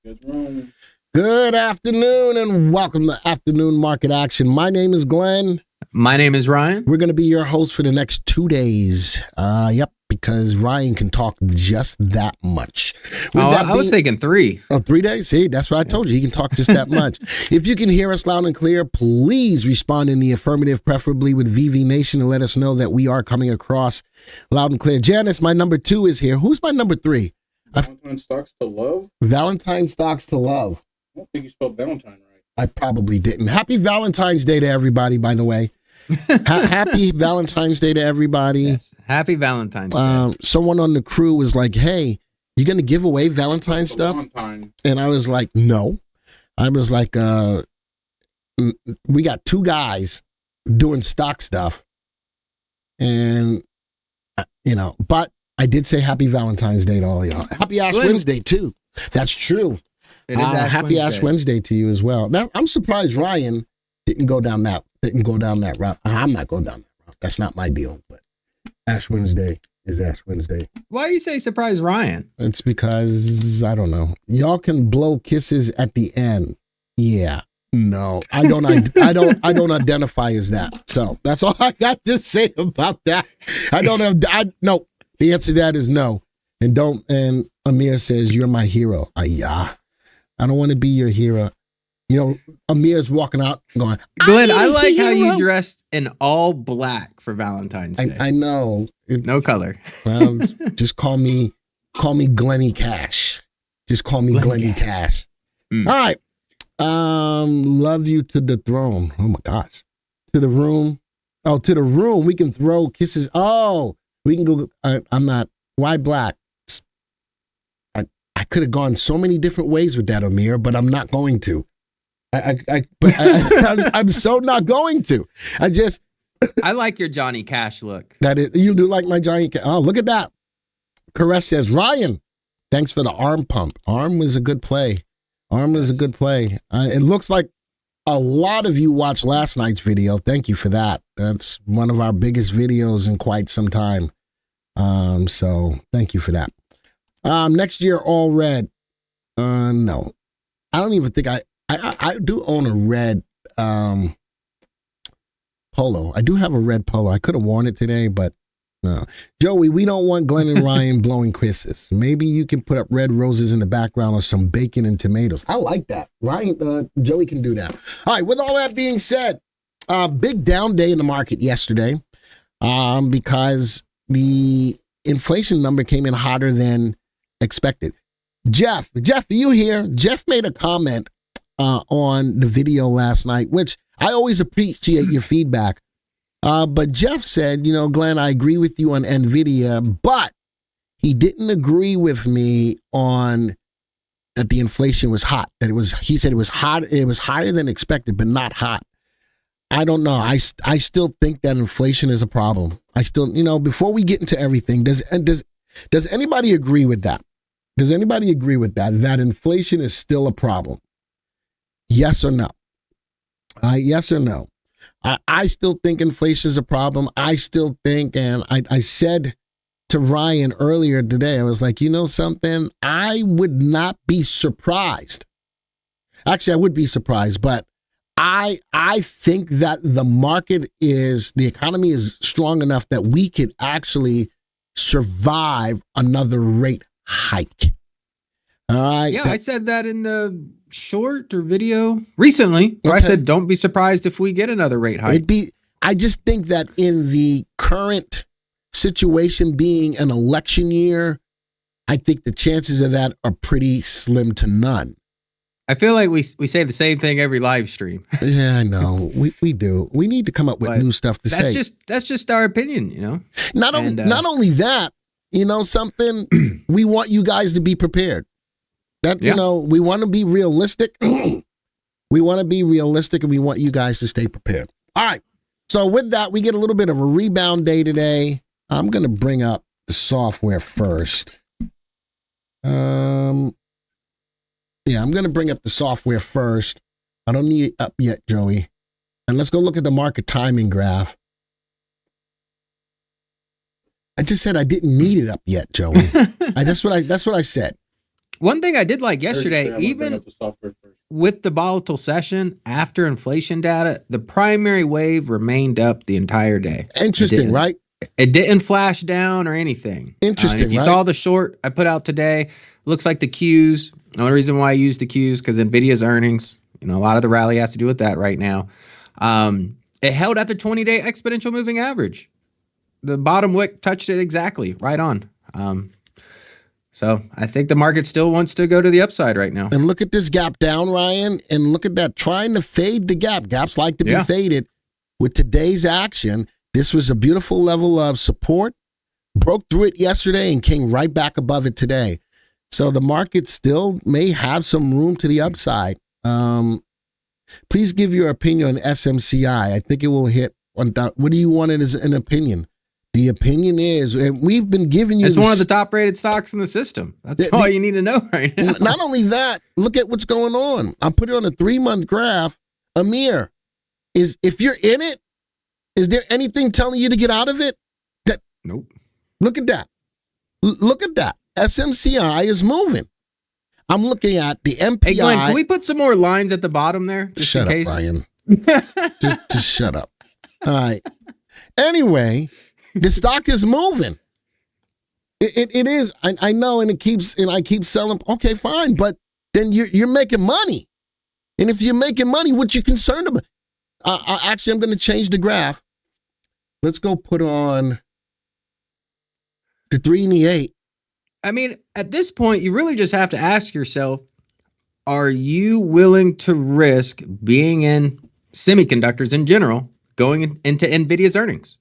Good afternoon and welcome to Afternoon Market Action. My name is Glenn. My name is Ryan. We're going to be your host for the next 2 days. Because Ryan can talk just that much. I was thinking 3. Oh, 3 days? See, that's what I told you. He can talk just that much. If you can hear us loud and clear, please respond in the affirmative, preferably with VV Nation, and let us know that we are coming across loud and clear. Janice, my number 2 is here. Who's my number 3? Valentine stocks to love? Valentine stocks to love. I don't think you spelled Valentine right. I probably didn't. Happy Valentine's Day to everybody, by the way. Happy Valentine's Day to everybody. Yes. Happy Valentine's Day. Someone on the crew was like, hey, you going to give away Valentine stuff? Valentine. And I was like, no. I was like, we got 2 guys doing stock stuff. And, but I did say happy Valentine's Day to all y'all. Happy Ash Wednesday, too. That's true. It is happy Ash Wednesday to you as well. Now, I'm surprised Ryan didn't go down that route. I'm not going down that route. That's not my deal. But Ash Wednesday is Ash Wednesday. Why you say surprise Ryan? It's because I don't know. Y'all can blow kisses at the end. Yeah. No, I don't. I don't identify as that. So that's all I got to say about that. No. The answer to that is no. And Amir says you're my hero. I don't want to be your hero. Amir's walking out going, Glenn, I like how you dressed in all black for Valentine's Day. I know. No color. Well, just call me Glenny Cash. Just call me Glenny Cash. All right. Love you to the throne. Oh my gosh. To the room. Oh, to the room. We can throw kisses. Oh, we can go. I'm not. Why black? I could have gone so many different ways with that, Amir, but I'm not going to. I'm so not going to. I like your Johnny Cash look. That is, you do like my Johnny Cash. Oh, look at that. Koresh says, Ryan, thanks for the arm pump. Arm was a good play. It looks like a lot of you watched last night's video. Thank you for that. That's one of our biggest videos in quite some time. So thank you for that. Next year, all red. No, I don't even think I do own a red polo. I do have a red polo. I could have worn it today, but no. Joey, we don't want Glenn and Ryan blowing kisses. Maybe you can put up red roses in the background or some bacon and tomatoes. I like that. Ryan, Joey can do that. All right, with all that being said, big down day in the market yesterday because the inflation number came in hotter than expected. Jeff, are you here? Jeff made a comment on the video last night, which I always appreciate your feedback. But Jeff said, Glenn, I agree with you on Nvidia, but he didn't agree with me on that the inflation was hot. He said it was hot. It was higher than expected, but not hot. I don't know. I still think that inflation is a problem. I still, before we get into everything, does anybody agree with that? Does anybody agree with that inflation is still a problem? Yes or no? Yes or no? I still think inflation is a problem. I still think, and I said to Ryan earlier today, I was like, something? I would not be surprised. Actually, I would be surprised, but I think that the economy is strong enough that we could actually survive another rate hike. All right. Yeah, I said that in the short or video recently where I said, don't be surprised if we get another rate hike. I just think that in the current situation being an election year, I think the chances of that are pretty slim to none. I feel like we say the same thing every live stream. Yeah, I know. We do. We need to come up with new stuff to say. That's just our opinion, Not only that, something, we want you guys to be prepared. We want to be realistic. We want to be realistic, and we want you guys to stay prepared. All right. So with that, we get a little bit of a rebound day today. I'm going to bring up the software first. I'm going to bring up the software first. I don't need it up yet, Joey. And let's go look at the market timing graph. I just said I didn't need it up yet, Joey. That's what I said. One thing I did like I heard you say yesterday, I'm gonna bring even up the software first. with the volatile session after inflation data, the primary wave remained up the entire day. Interesting, right? It didn't flash down or anything. Interesting, and if you right? saw the short I put out today, looks like the Qs. The only reason why I used the Qs because Nvidia's earnings. A lot of the rally has to do with that right now. It held at the 20-day exponential moving average. The bottom wick touched it exactly right on. So I think the market still wants to go to the upside right now. And look at this gap down, Ryan, and look at that, trying to fade the gap. Gaps like to be faded. With today's action, this was a beautiful level of support, broke through it yesterday and came right back above it today. So the market still may have some room to the upside. Please give your opinion on SMCI. I think it will hit. What do you want it as an opinion? The opinion is, and we've been giving you. It's one of the top rated stocks in the system. That's all you need to know right now. Not only that, look at what's going on. I put it on a 3-month graph. Amir, if you're in it, is there anything telling you to get out of it? Nope. Look at that. Look at that. SMCI is moving. I'm looking at the MPI. Hey, Glenn, can we put some more lines at the bottom there? Just shut in case? up, Ryan. just shut up. All right. Anyway, the stock is moving. It is. I know, and I keep selling. Okay, fine, but then you're making money. And if you're making money, what you concerned about? Actually, I'm going to change the graph. Let's go put on the 3 and the 8. I mean, at this point, you really just have to ask yourself, are you willing to risk being in semiconductors in general going into Nvidia's earnings?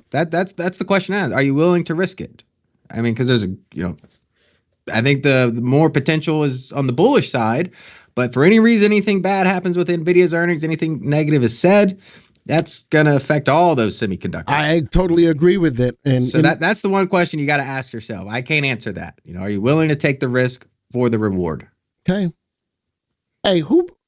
That's the question asked. Are you willing to risk it? I mean, because there's I think the more potential is on the bullish side, but for any reason, anything bad happens with Nvidia's earnings, anything negative is said, that's going to affect all those semiconductors. I totally agree with it. And so that's the one question you got to ask yourself. I can't answer that. Are you willing to take the risk for the reward? Okay. Hey,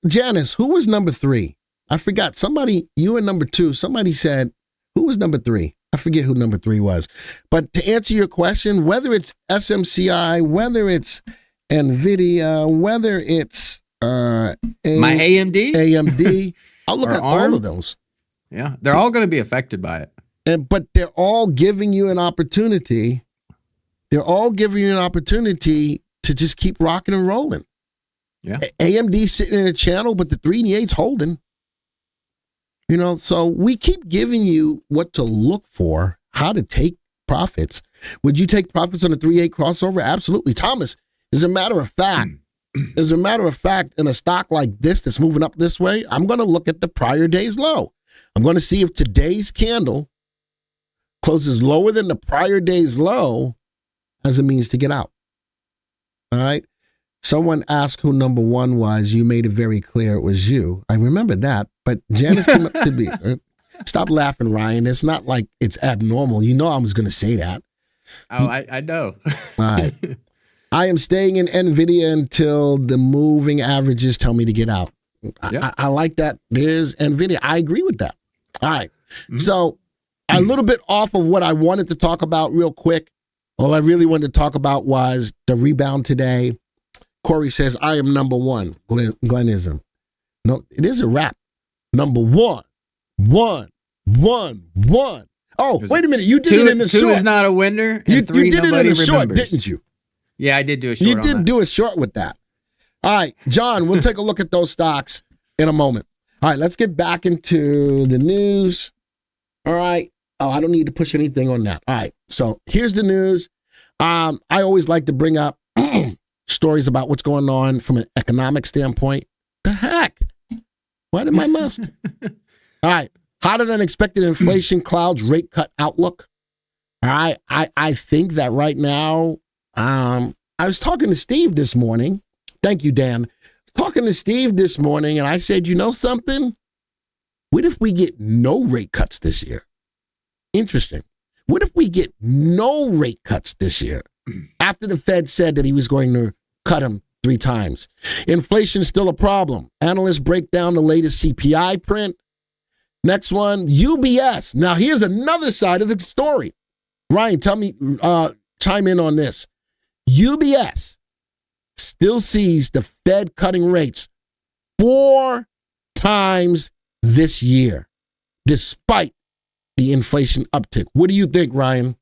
Janice, who was number 3? I forgot. Somebody, you were number 2. Somebody said, who was number 3? I forget who number 3 was. But to answer your question, whether it's SMCI, whether it's Nvidia, whether it's my AMD, I'll look at all of those. Yeah, they're all going to be affected by it. But they're all giving you an opportunity. They're all giving you an opportunity to just keep rocking and rolling. Yeah. AMD sitting in a channel, but the 3 and the 8's holding. So we keep giving you what to look for, how to take profits. Would you take profits on a 3-8 crossover? Absolutely. Thomas, as a matter of fact, in a stock like this that's moving up this way, I'm going to look at the prior day's low. I'm going to see if today's candle closes lower than the prior day's low as a means to get out. All right. Someone asked who number 1 was. You made it very clear it was you. I remember that, but Janice came up to me. Stop laughing, Ryan. It's not like it's abnormal. I was going to say that. Oh, I know. All right. I am staying in Nvidia until the moving averages tell me to get out. Yep. I like that. There's Nvidia. I agree with that. All right. Mm-hmm. So a little bit off of what I wanted to talk about real quick. All I really wanted to talk about was the rebound today. Corey says, I am number 1. Glennism. No, it is a wrap. Number 1. 1. 1. 1. Oh, wait a minute. You did it in the short. 2 is not a winner. You 3 did it in the short, remembers. didn't you? Yeah, I did do a short. You did do a short with that. All right, John, we'll take a look at those stocks in a moment. All right, let's get back into the news. All right. Oh, I don't need to push anything on that. All right. So here's the news. I always like to bring up stories about what's going on from an economic standpoint. The heck? Why did my must? All right. Hotter than expected inflation clouds rate cut outlook. All right. I think that right now, I was talking to Steve this morning. Thank you, Dan. Talking to Steve this morning, and I said, you know something? What if we get no rate cuts this year? Interesting. What if we get no rate cuts this year? After the Fed said that he was going to cut them 3 times. Inflation's still a problem. Analysts break down the latest CPI print. Next one, UBS. Now, here's another side of the story. Ryan, tell me, chime in on this. UBS still sees the Fed cutting rates 4 times this year, despite the inflation uptick. What do you think, Ryan?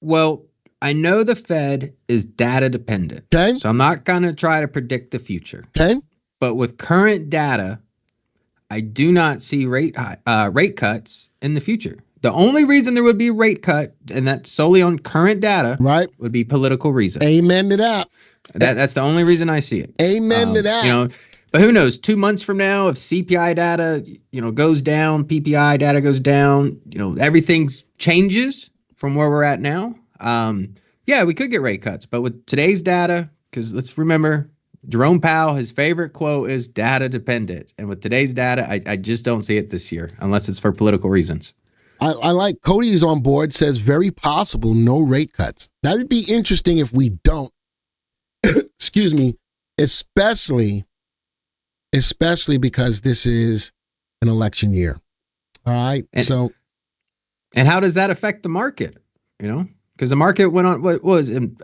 Well, I know the Fed is data dependent. Okay. So I'm not going to try to predict the future. Okay. But with current data, I do not see rate cuts in the future. The only reason there would be a rate cut, and that's solely on current data, Right. would be political reasons. Amen to that. That's the only reason I see it. Amen to that. But who knows? 2 months from now, if CPI data, goes down, PPI data goes down, everything changes from where we're at now. Yeah, we could get rate cuts. But with today's data, because let's remember, Jerome Powell, his favorite quote is data dependent. And with today's data, I just don't see it this year, unless it's for political reasons. I like Cody's on board, says very possible no rate cuts. That would be interesting if we don't. Excuse me, especially because this is an election year. All right. And how does that affect the market? Because the market went on, what was in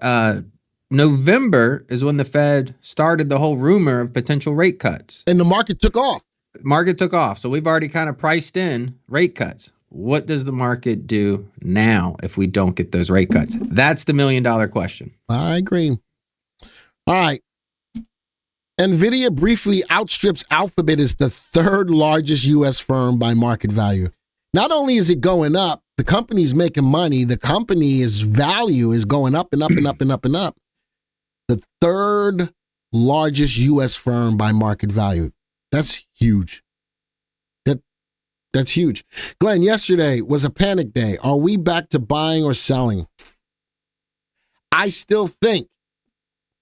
November is when the Fed started the whole rumor of potential rate cuts. And the market took off. So we've already kind of priced in rate cuts. What does the market do now if we don't get those rate cuts? That's the $1 million question. I agree. All right. Nvidia briefly outstrips Alphabet as the 3rd largest U.S. firm by market value. Not only is it going up, the company's making money. The company's value is going up and up and up and up and up. The 3rd largest U.S. firm by market value. That's huge. That's huge. Glenn, yesterday was a panic day. Are we back to buying or selling? I still think,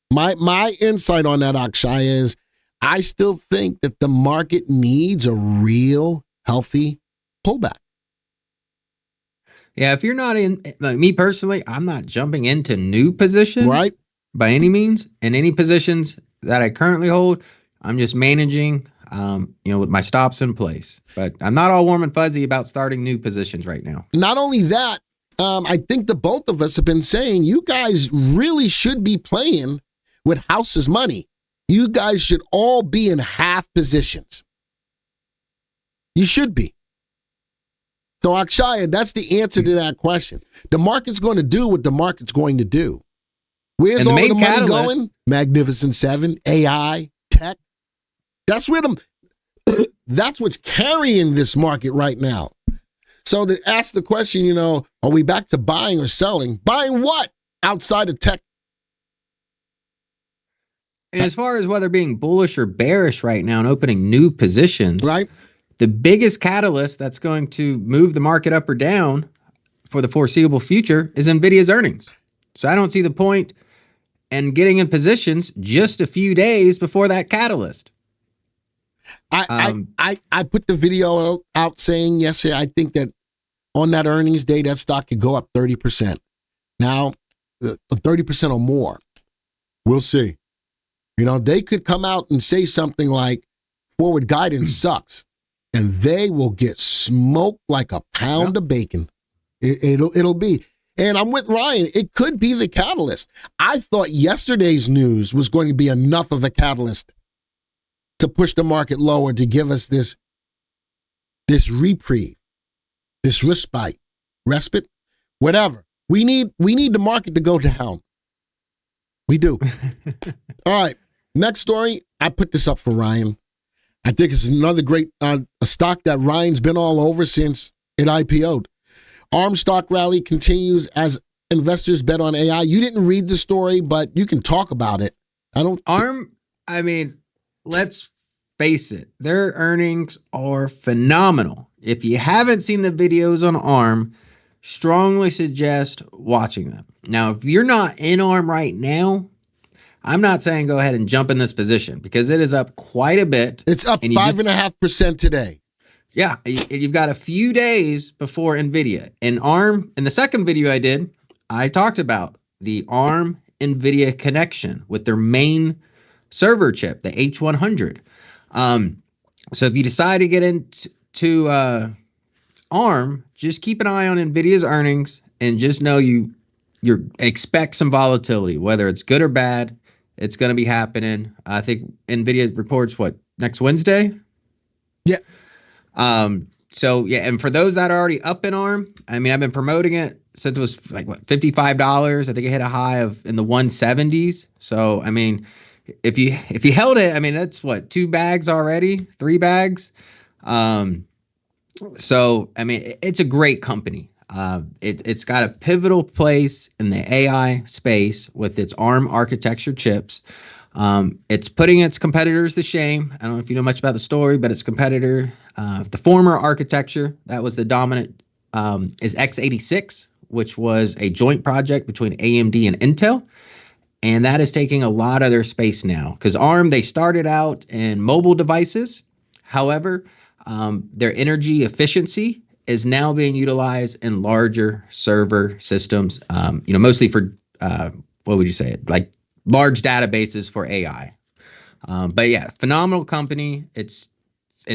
my insight on that, Akshay, is I still think that the market needs a real healthy pullback. Yeah, if you're not in, like me personally, I'm not jumping into new positions, right, by any means. In any positions that I currently hold, I'm just managing, with my stops in place. But I'm not all warm and fuzzy about starting new positions right now. Not only that, I think the both of us have been saying you guys really should be playing with house's money. You guys should all be in half positions. You should be. So, Akshaya, that's the answer to that question. The market's going to do what the market's going to do. Where's all the money going? Magnificent Seven, AI, tech. That's where that's what's carrying this market right now. So to ask the question, are we back to buying or selling? Buying what outside of tech? And as far as whether being bullish or bearish right now and opening new positions, right? The biggest catalyst that's going to move the market up or down for the foreseeable future is Nvidia's earnings. So I don't see the point in getting in positions just a few days before that catalyst. I put the video out saying yesterday, I think that on that earnings day, that stock could go up 30%. Now, 30% or more. We'll see. They could come out and say something like forward guidance sucks, and they will get smoked like a pound of bacon. It'll be. And I'm with Ryan. It could be the catalyst. I thought yesterday's news was going to be enough of a catalyst to push the market lower, to give us this reprieve, this respite, whatever. We need the market to go down. We do. All right. Next story. I put this up for Ryan. I think it's another great a stock that Ryan's been all over since it IPO'd. ARM stock rally continues as investors bet on AI. You didn't read the story, but you can talk about it. ARM, let's face it, their earnings are phenomenal. If you haven't seen the videos on ARM, strongly suggest watching them. Now, if you're not in ARM right now, I'm not saying go ahead and jump in this position because it is up quite a bit. It's up 5.5% today. Yeah, you've got a few days before Nvidia. And ARM, in the second video I did, I talked about the ARM Nvidia connection with their main server chip, the H100. So if you decide to get into ARM, just keep an eye on Nvidia's earnings and just know you you expect some volatility, whether it's good or bad. It's going to be happening. I think Nvidia reports next Wednesday. Yeah. So yeah, and for those that are already up in ARM, I mean, I've been promoting it since it was like $55. I think it hit a high of in the 170s. So I mean, if you held it, I mean, that's 2 bags already, 3 bags. So I mean, it's a great company. It's got a pivotal place in the AI space with its ARM architecture chips. It's putting its competitors to shame. I don't know if you know much about the story, but its competitor, the former architecture that was the dominant, is x86, which was a joint project between AMD and Intel. And that is taking a lot of their space now because ARM, they started out in mobile devices. However, their energy efficiency is now being utilized in larger server systems, mostly for, what would you say, like large databases for AI. But yeah, phenomenal company. It's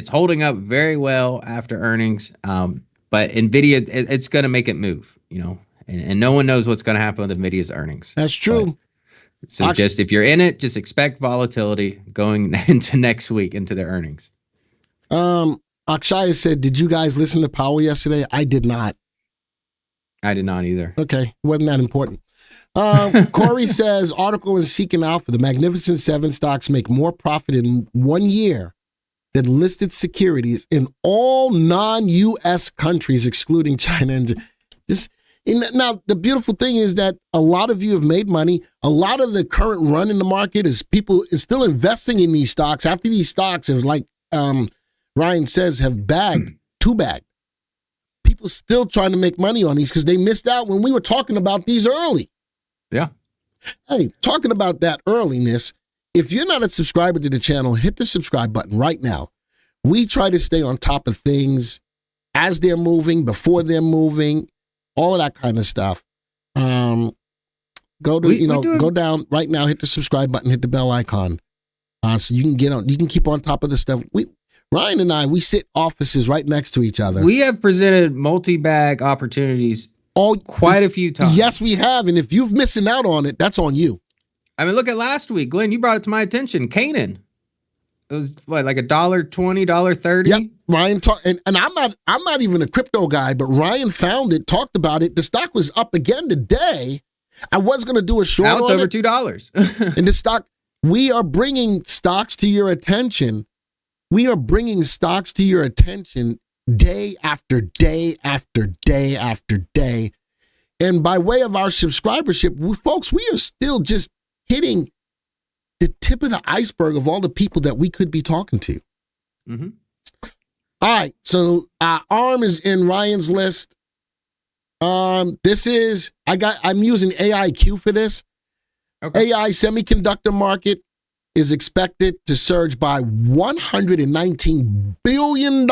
holding up very well after earnings. But Nvidia, it's going to make it move, and no one knows what's going to happen with Nvidia's earnings. That's true. So just if you're in it, just expect volatility going into next week into their earnings. Akshaya said, did you guys listen to Powell yesterday? I did not. I did not either. Okay. Wasn't that important. Corey says, article in Seeking Alpha, the Magnificent Seven stocks make more profit in 1 year than listed securities in all non-U.S. countries, excluding China. And now, the beautiful thing is that a lot of you have made money. A lot of the current run in the market is people is still investing in these stocks after these stocks have, like Ryan says, have two-bagged. People still trying to make money on these because they missed out when we were talking about these early. Yeah. Hey, talking about that earliness, if you're not a subscriber to the channel, hit the subscribe button right now. We try to stay on top of things as they're moving, before they're moving, all of that kind of stuff. Go down right now, hit the subscribe button, hit the bell icon. So you can keep on top of the stuff. Ryan and I, we sit offices right next to each other. We have presented multi-bag opportunities quite a few times. Yes, we have. And if you're missing out on it, that's on you. I mean, look at last week. Glenn, you brought it to my attention. Canaan. It was like $1.20, $1.30. Yep. Ryan and I'm not even a crypto guy, but Ryan found it, talked about it. The stock was up again today. I was going to do a short. Now it's over $2. And the stock, we are bringing stocks to your attention. We are bringing stocks to your attention day after day after day after day. And by way of our subscribership, folks, we are still just hitting the tip of the iceberg of all the people that we could be talking to. Mm-hmm. All right. So ARM is in Ryan's list. I'm using AIQ for this. Okay. AI semiconductor market is expected to surge by $119 billion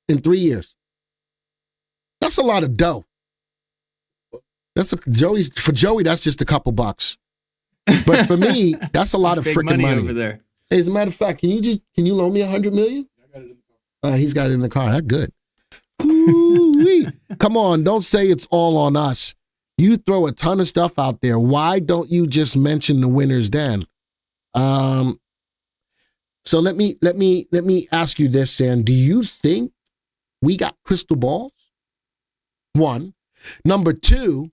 in 3 years. That's a lot of dough. For Joey, that's just a couple bucks. But for me, that's a lot of freaking money over there. Hey, as a matter of fact, can you loan me $100 million? I got it in the car. He's got it in the car. That's good. Ooh-wee. Come on, don't say it's all on us. You throw a ton of stuff out there. Why don't you just mention the winners then? So let me ask you this, Sam. Do you think we got crystal balls? One. Number two,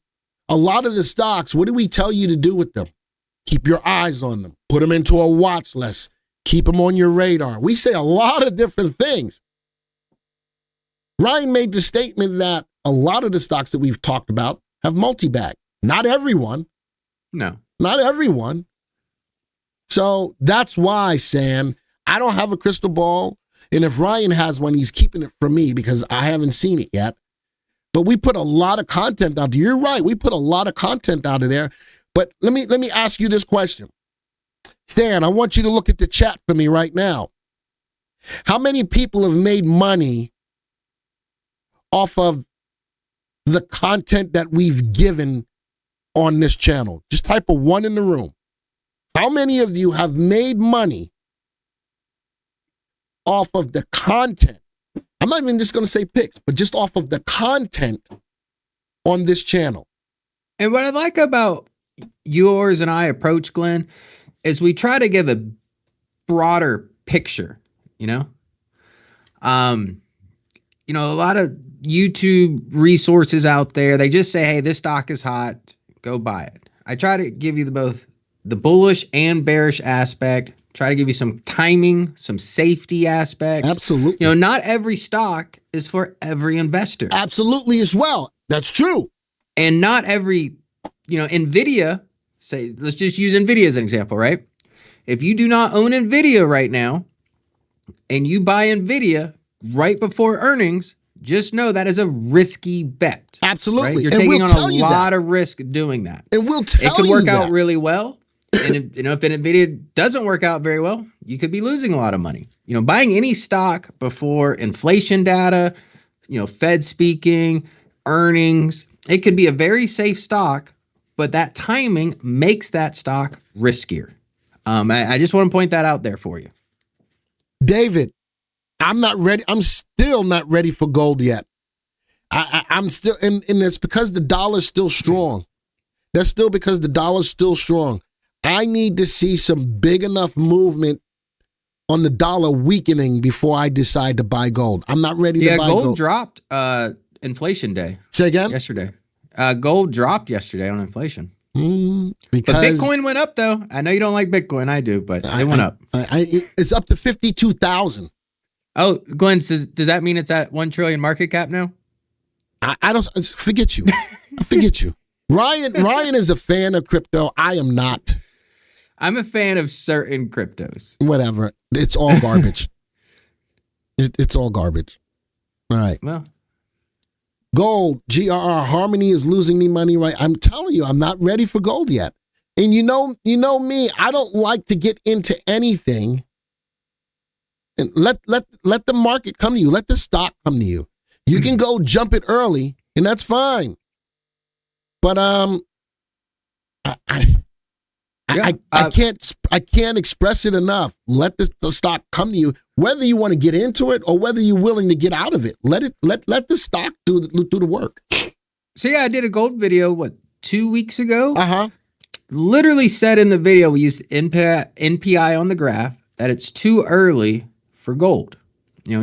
a lot of the stocks, what do we tell you to do with them? Keep your eyes on them. Put them into a watch list. Keep them on your radar. We say a lot of different things. Ryan made the statement that a lot of the stocks that we've talked about have multi-bag. Not everyone. No. Not everyone. So that's why, Sam, I don't have a crystal ball. And if Ryan has one, he's keeping it from me because I haven't seen it yet. But we put a lot of content out there. You're right. We put a lot of content out of there. But let me ask you this question. Stan, I want you to look at the chat for me right now. How many people have made money off of the content that we've given on this channel? Just type a 1 in the room. How many of you have made money off of the content? I'm not even just going to say picks, but just off of the content on this channel. And what I like about yours and I approach, Glenn, is we try to give a broader picture, you know? A lot of YouTube resources out there, they just say, hey, this stock is hot, go buy it. I try to give you both the bullish and bearish aspect, try to give you some timing, some safety aspects. Absolutely. Not every stock is for every investor. Absolutely as well. That's true. And not every, Nvidia, say, let's just use Nvidia as an example, right? If you do not own Nvidia right now and you buy Nvidia right before earnings, just know that is a risky bet. Absolutely. Right? You're And taking we'll on a lot of risk doing that. And we'll tell you it could work out that. really well. And if Nvidia doesn't work out very well, you could be losing a lot of money. Buying any stock before inflation data, Fed speaking, earnings, it could be a very safe stock, but that timing makes that stock riskier. I just want to point that out there for you. David, I'm not ready. I'm still not ready for gold yet. I'm still, and it's because the dollar's still strong. That's still because the dollar's still strong. I need to see some big enough movement on the dollar weakening before I decide to buy gold. I'm not ready to buy gold. Yeah, gold dropped inflation day. Say again? Yesterday. Gold dropped yesterday on inflation. Because But Bitcoin went up, though. I know you don't like Bitcoin. I do, but it went up. It's up to 52,000. Oh, Glenn, does that mean it's at 1 trillion market cap now? I don't forget you. I forget you. Ryan is a fan of crypto. I am not. I'm a fan of certain cryptos. Whatever. It's all garbage. It's all garbage. All right. Well, gold, GRR, Harmony is losing me money, right? I'm telling you, I'm not ready for gold yet. And you know me, I don't like to get into anything and let the market come to you. Let the stock come to you. You can go jump it early, and that's fine. But I can't express it enough. Let the stock come to you, whether you want to get into it or whether you're willing to get out of it. Let the stock do the work. So yeah, I did a gold video 2 weeks ago. Literally said in the video, we used NPI on the graph that it's too early for gold.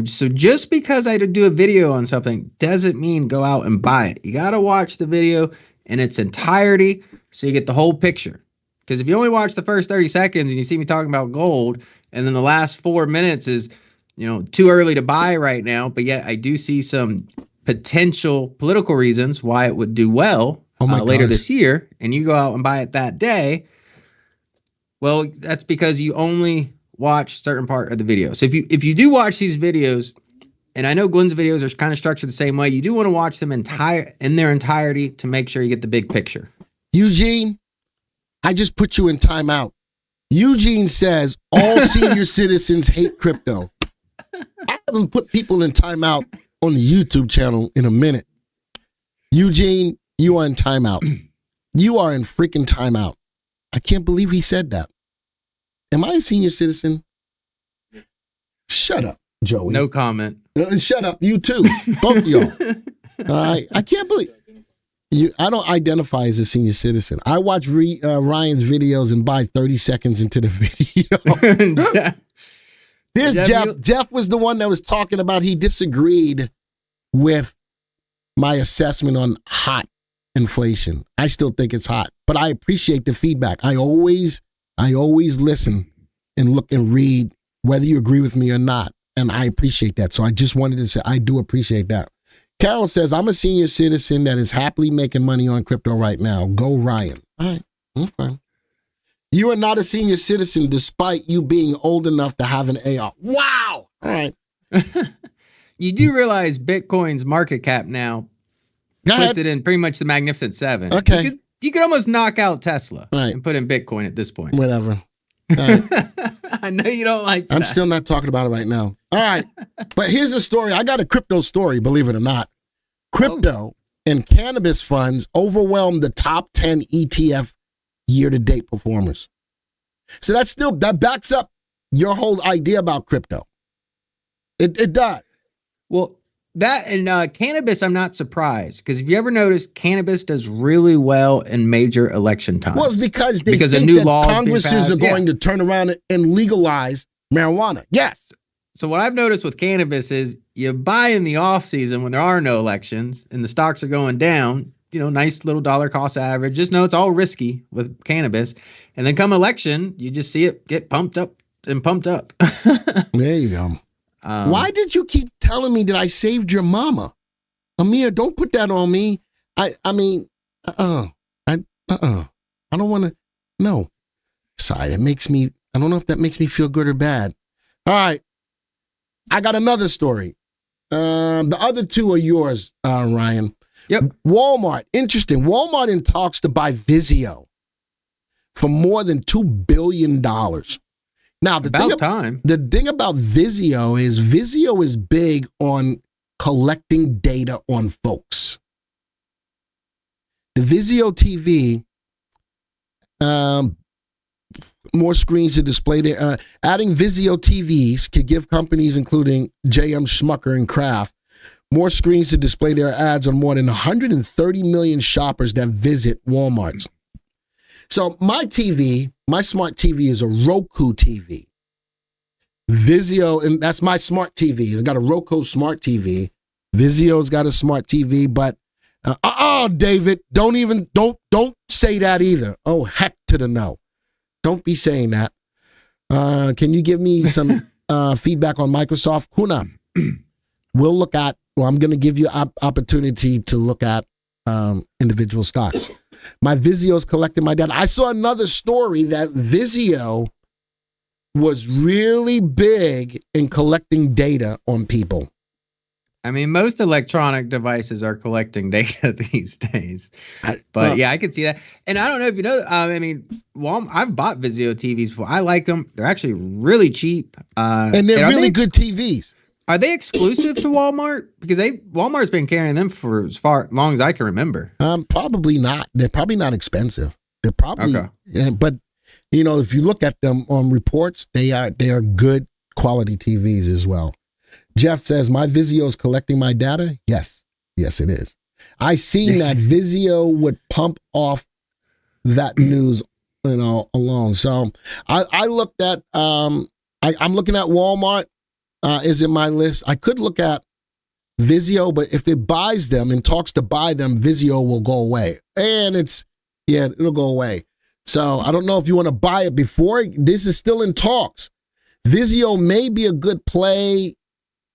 So just because I do a video on something doesn't mean go out and buy it. You got to watch the video in its entirety so you get the whole picture. Because if you only watch the first 30 seconds and you see me talking about gold, and then the last 4 minutes is, too early to buy right now, but yet I do see some potential political reasons why it would do well later this year, and you go out and buy it that day, well, that's because you only watch certain part of the video. So if you do watch these videos, and I know Glenn's videos are kind of structured the same way, you do want to watch them in their entirety to make sure you get the big picture. Eugene, I just put you in timeout. Eugene says all senior citizens hate crypto. I haven't put people in timeout on the YouTube channel in a minute. Eugene, you are in timeout. You are in freaking timeout. I can't believe he said that. Am I a senior citizen? Shut up, Joey. No comment. Shut up, you too. Both of y'all. I can't believe you. I don't identify as a senior citizen. I watch Ryan's videos and buy 30 seconds into the video. There's Jeff. Jeff was the one that was talking about he disagreed with my assessment on hot inflation. I still think it's hot, but I appreciate the feedback. I always listen and look and read whether you agree with me or not, and I appreciate that. So I just wanted to say I do appreciate that. Carol says, I'm a senior citizen that is happily making money on crypto right now. Go Ryan. All right, I'm fine. You are not a senior citizen despite you being old enough to have an AR. Wow. All right. You do realize Bitcoin's market cap now puts it in pretty much the Magnificent Seven. Okay. You could almost knock out Tesla right. and put in Bitcoin at this point. Whatever. Right. I know you don't like that. I'm still not talking about it right now. All right. But here's a story. I got a crypto story, believe it or not. Crypto and cannabis funds overwhelmed the top 10 ETF year-to-date performers. So that backs up your whole idea about crypto. It does. Well, That and cannabis, I'm not surprised because if you ever notice, cannabis does really well in major election times. Well, it's because they because a think new that laws being Congresses passed. are going to turn around and legalize marijuana. Yes. So what I've noticed with cannabis is you buy in the off season when there are no elections and the stocks are going down, nice little dollar cost average. Just know it's all risky with cannabis. And then come election, you just see it get pumped up and pumped up. There you go. Why did you keep telling me that I saved your mama? Amir, don't put that on me. I don't want to. No. Sorry, it makes me, I don't know if that makes me feel good or bad. All right. I got another story. The other two are yours, Ryan. Yep. Walmart. Interesting. Walmart in talks to buy Vizio for more than $2 billion. Now, the thing about Vizio is big on collecting data on folks. The Vizio TV, more screens to display there. Adding Vizio TVs could give companies, including JM Schmucker and Kraft, more screens to display their ads on more than 130 million shoppers that visit Walmart's. So my smart TV is a Roku TV. Vizio, and that's my smart TV. It's got a Roku smart TV. Vizio's got a smart TV, but David, don't say that either. Oh, heck to the no. Don't be saying that. Can you give me some feedback on Microsoft? Kuna, I'm going to give you opportunity to look at individual stocks. My Vizio's collecting my data. I saw another story that Vizio was really big in collecting data on people. I mean, most electronic devices are collecting data these days. But yeah, I can see that. And I don't know if you know, I've bought Vizio TVs before. I like them. They're actually really cheap. And they're really good TVs. Are they exclusive to Walmart? Because Walmart's been carrying them for as long as I can remember. Probably not. They're probably not expensive. They're probably, okay. Yeah, but if you look at them on reports, they are good quality TVs as well. Jeff says, my Vizio is collecting my data. Yes, it is. I seen that Vizio would pump off that news, alone. So I looked at, I'm looking at Walmart. Is in my list. I could look at Vizio, but if it buys them and talks to buy them, Vizio will go away. And it'll go away. So I don't know if you want to buy it before. This is still in talks. Vizio may be a good play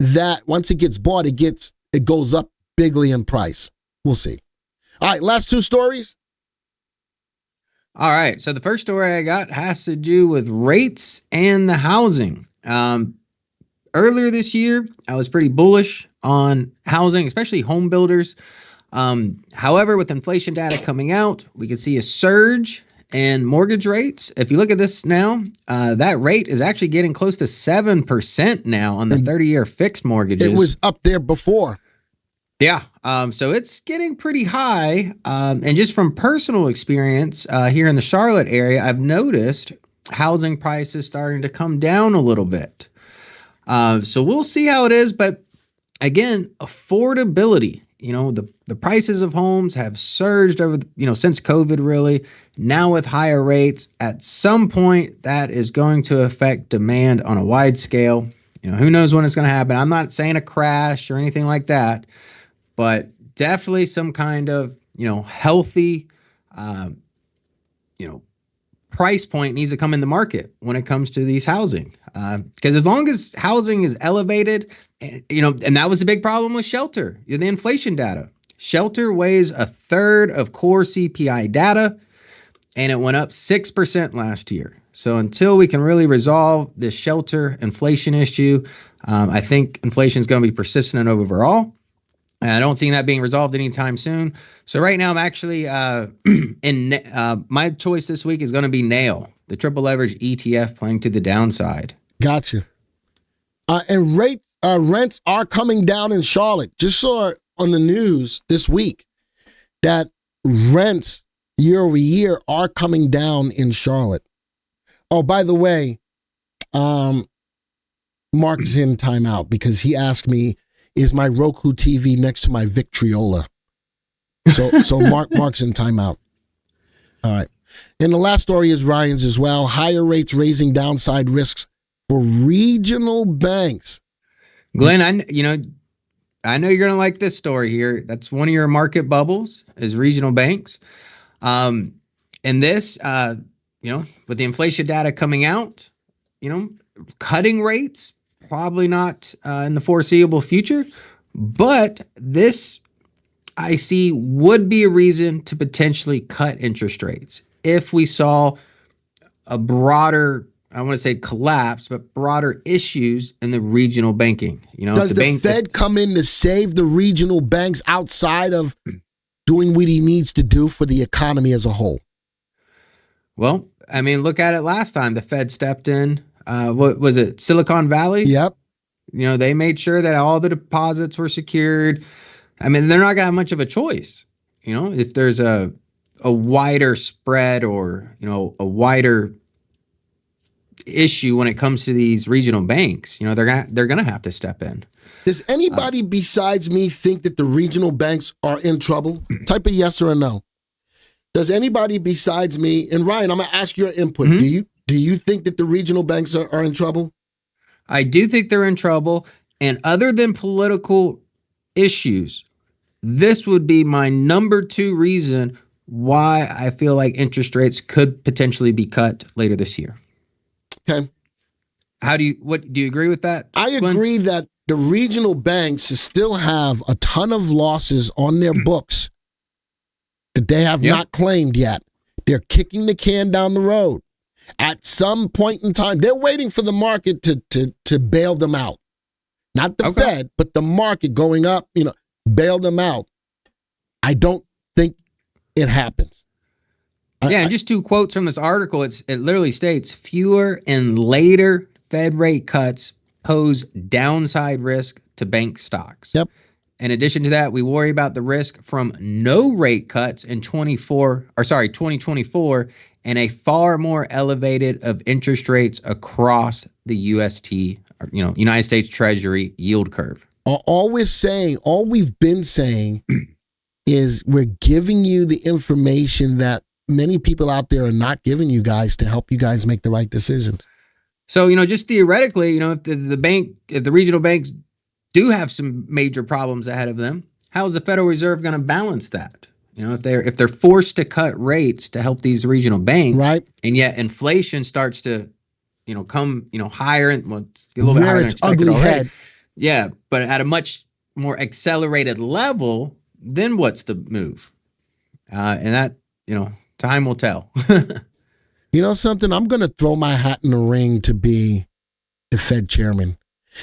that once it gets bought, it goes up bigly in price. We'll see. All right, last two stories. All right. So the first story I got has to do with rates and the housing. Earlier this year, I was pretty bullish on housing, especially home builders. However, with inflation data coming out, we can see a surge in mortgage rates. If you look at this now, that rate is actually getting close to 7% now on the 30-year fixed mortgages. It was up there before. Yeah. So it's getting pretty high. And just from personal experience here in the Charlotte area, I've noticed housing prices starting to come down a little bit. So we'll see how it is. But again, affordability, the prices of homes have surged over, since COVID really. Now with higher rates, at some point that is going to affect demand on a wide scale. Who knows when it's going to happen. I'm not saying a crash or anything like that, but definitely some kind of, healthy, price point needs to come in the market when it comes to these housing. Because as long as housing is elevated, and that was the big problem with shelter, the inflation data. Shelter weighs a third of core CPI data, and it went up 6% last year. So until we can really resolve this shelter inflation issue, I think inflation is going to be persistent overall. And I don't see that being resolved anytime soon. So right now I'm actually my choice this week is going to be Nail, the triple leverage ETF playing to the downside. Gotcha. And rents are coming down in Charlotte. Just saw on the news this week that rents year over year are coming down in Charlotte. Oh, by the way, Mark's in timeout because he asked me is my Roku TV next to my Victriola. So Mark's in timeout. All right. And the last story is Ryan's as well. Higher rates raising downside risks for regional banks. Glenn, I know you're going to like this story here. That's one of your market bubbles is regional banks. And this, with the inflation data coming out, cutting rates, probably not in the foreseeable future. But this, I see, would be a reason to potentially cut interest rates if we saw a broader, I want to say collapse, but broader issues in the regional banking. Does the Fed come in to save the regional banks outside of doing what he needs to do for the economy as a whole? Well, I mean, look at it last time. The Fed stepped in. What was it? Silicon Valley? Yep. They made sure that all the deposits were secured. I mean, they're not going to have much of a choice. If there's a wider spread or, a wider issue when it comes to these regional banks, they're gonna have to step in. Does anybody besides me think that the regional banks are in trouble? Type a yes or a no. Does anybody besides me, and Ryan, I'm gonna ask your input. Mm-hmm. Do you think that the regional banks are in trouble? I do think they're in trouble, and other than political issues, this would be my number 2 reason why I feel like interest rates could potentially be cut later this year. Okay. Do you agree with that? I agree that the regional banks still have a ton of losses on their books that they have not claimed yet. They're kicking the can down the road. At some point in time, they're waiting for the market to bail them out. Not the Fed, but the market going up, bail them out. I don't think it happens. And just 2 quotes from this article. It literally states, fewer and later Fed rate cuts pose downside risk to bank stocks. Yep. In addition to that, we worry about the risk from no rate cuts in 2024 and a far more elevated of interest rates across the United States Treasury yield curve. All we've been saying is we're giving you the information that many people out there are not giving you guys to help you guys make the right decisions. So, just theoretically, if the regional banks do have some major problems ahead of them, how is the Federal Reserve going to balance that? If they're forced to cut rates to help these regional banks, right? And yet inflation starts to, come, higher and get a little bit higher than expected ugly already. head. Yeah, but at a much more accelerated level, then what's the move? And that, time will tell. You know something? I'm going to throw my hat in the ring to be the Fed chairman.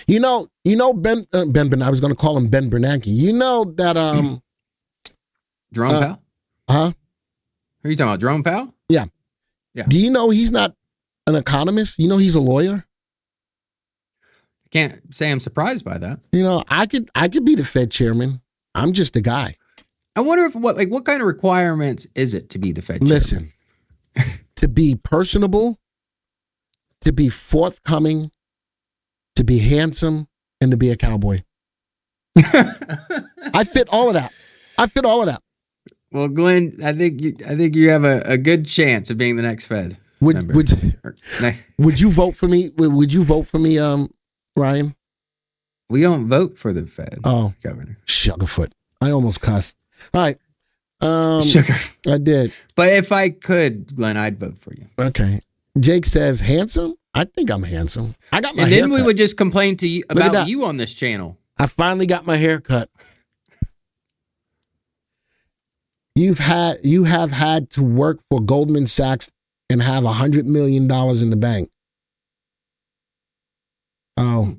Ben, I was going to call him Ben Bernanke. You know that, Jerome Powell? Huh? Who are you talking about? Jerome Powell? Yeah. Do you know he's not an economist? He's a lawyer? I can't say I'm surprised by that. I could be the Fed chairman. I'm just a guy. I wonder what kind of requirements is it to be the Fed chairman? Listen, to be personable, to be forthcoming, to be handsome, and to be a cowboy. I fit all of that. Well, Glenn, I think you have a good chance of being the next Fed. Would you vote for me? Would you vote for me, Ryan? We don't vote for the Fed. Oh, governor. Sugarfoot. I almost cussed. All right. Sugar. I did. But if I could, Glenn, I'd vote for you. Okay. Jake says handsome. I think I'm handsome. I got my And then haircut. we would just complain to you about you on this channel. I finally got my hair cut. You have had to work for Goldman Sachs and have $100 million in the bank. Oh.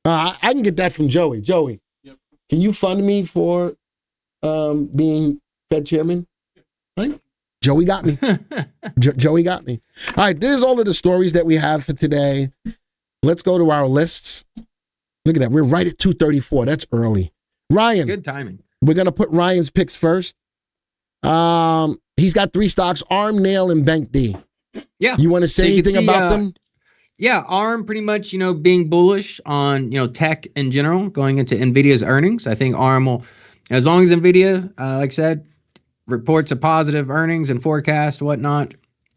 I can get that from Joey. Joey, yep. Can you fund me for being Fed chairman? Right? Joey got me. Joey got me. All right, there's all of the stories that we have for today. Let's go to our lists. Look at that. We're right at 2:34. That's early. Ryan. Good timing. We're going to put Ryan's picks first. He's got 3 stocks, ARM, Nail, and Bank D. Yeah. You want to say anything about them? Yeah, ARM pretty much, being bullish on, tech in general going into Nvidia's earnings. I think ARM will, as long as Nvidia, like I said, reports a positive earnings and forecast, whatnot,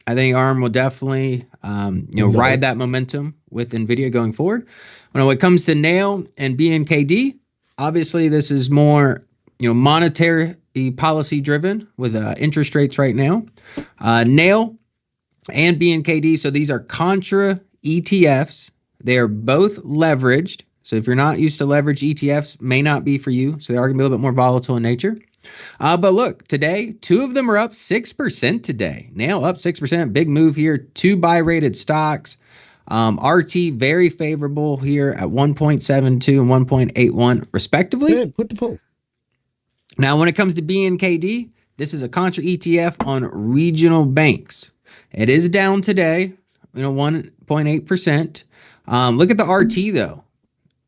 I think ARM will definitely, ride that momentum with Nvidia going forward. When it comes to Nail and BNKD, obviously this is more, monetary policy driven with interest rates right now. Nail and BNKD, so these are contra ETFs. They are both leveraged. So if you're not used to leverage ETFs, may not be for you. So they are going to be a little bit more volatile in nature. But look, today, two of them are up 6% today. Nail up 6%. Big move here. Two buy rated stocks. RT very favorable here at 1.72 and 1.81 respectively. Good, put the poll. Now, when it comes to BNKD, this is a contra ETF on regional banks. It is down today, 1.8%. Look at the RT though,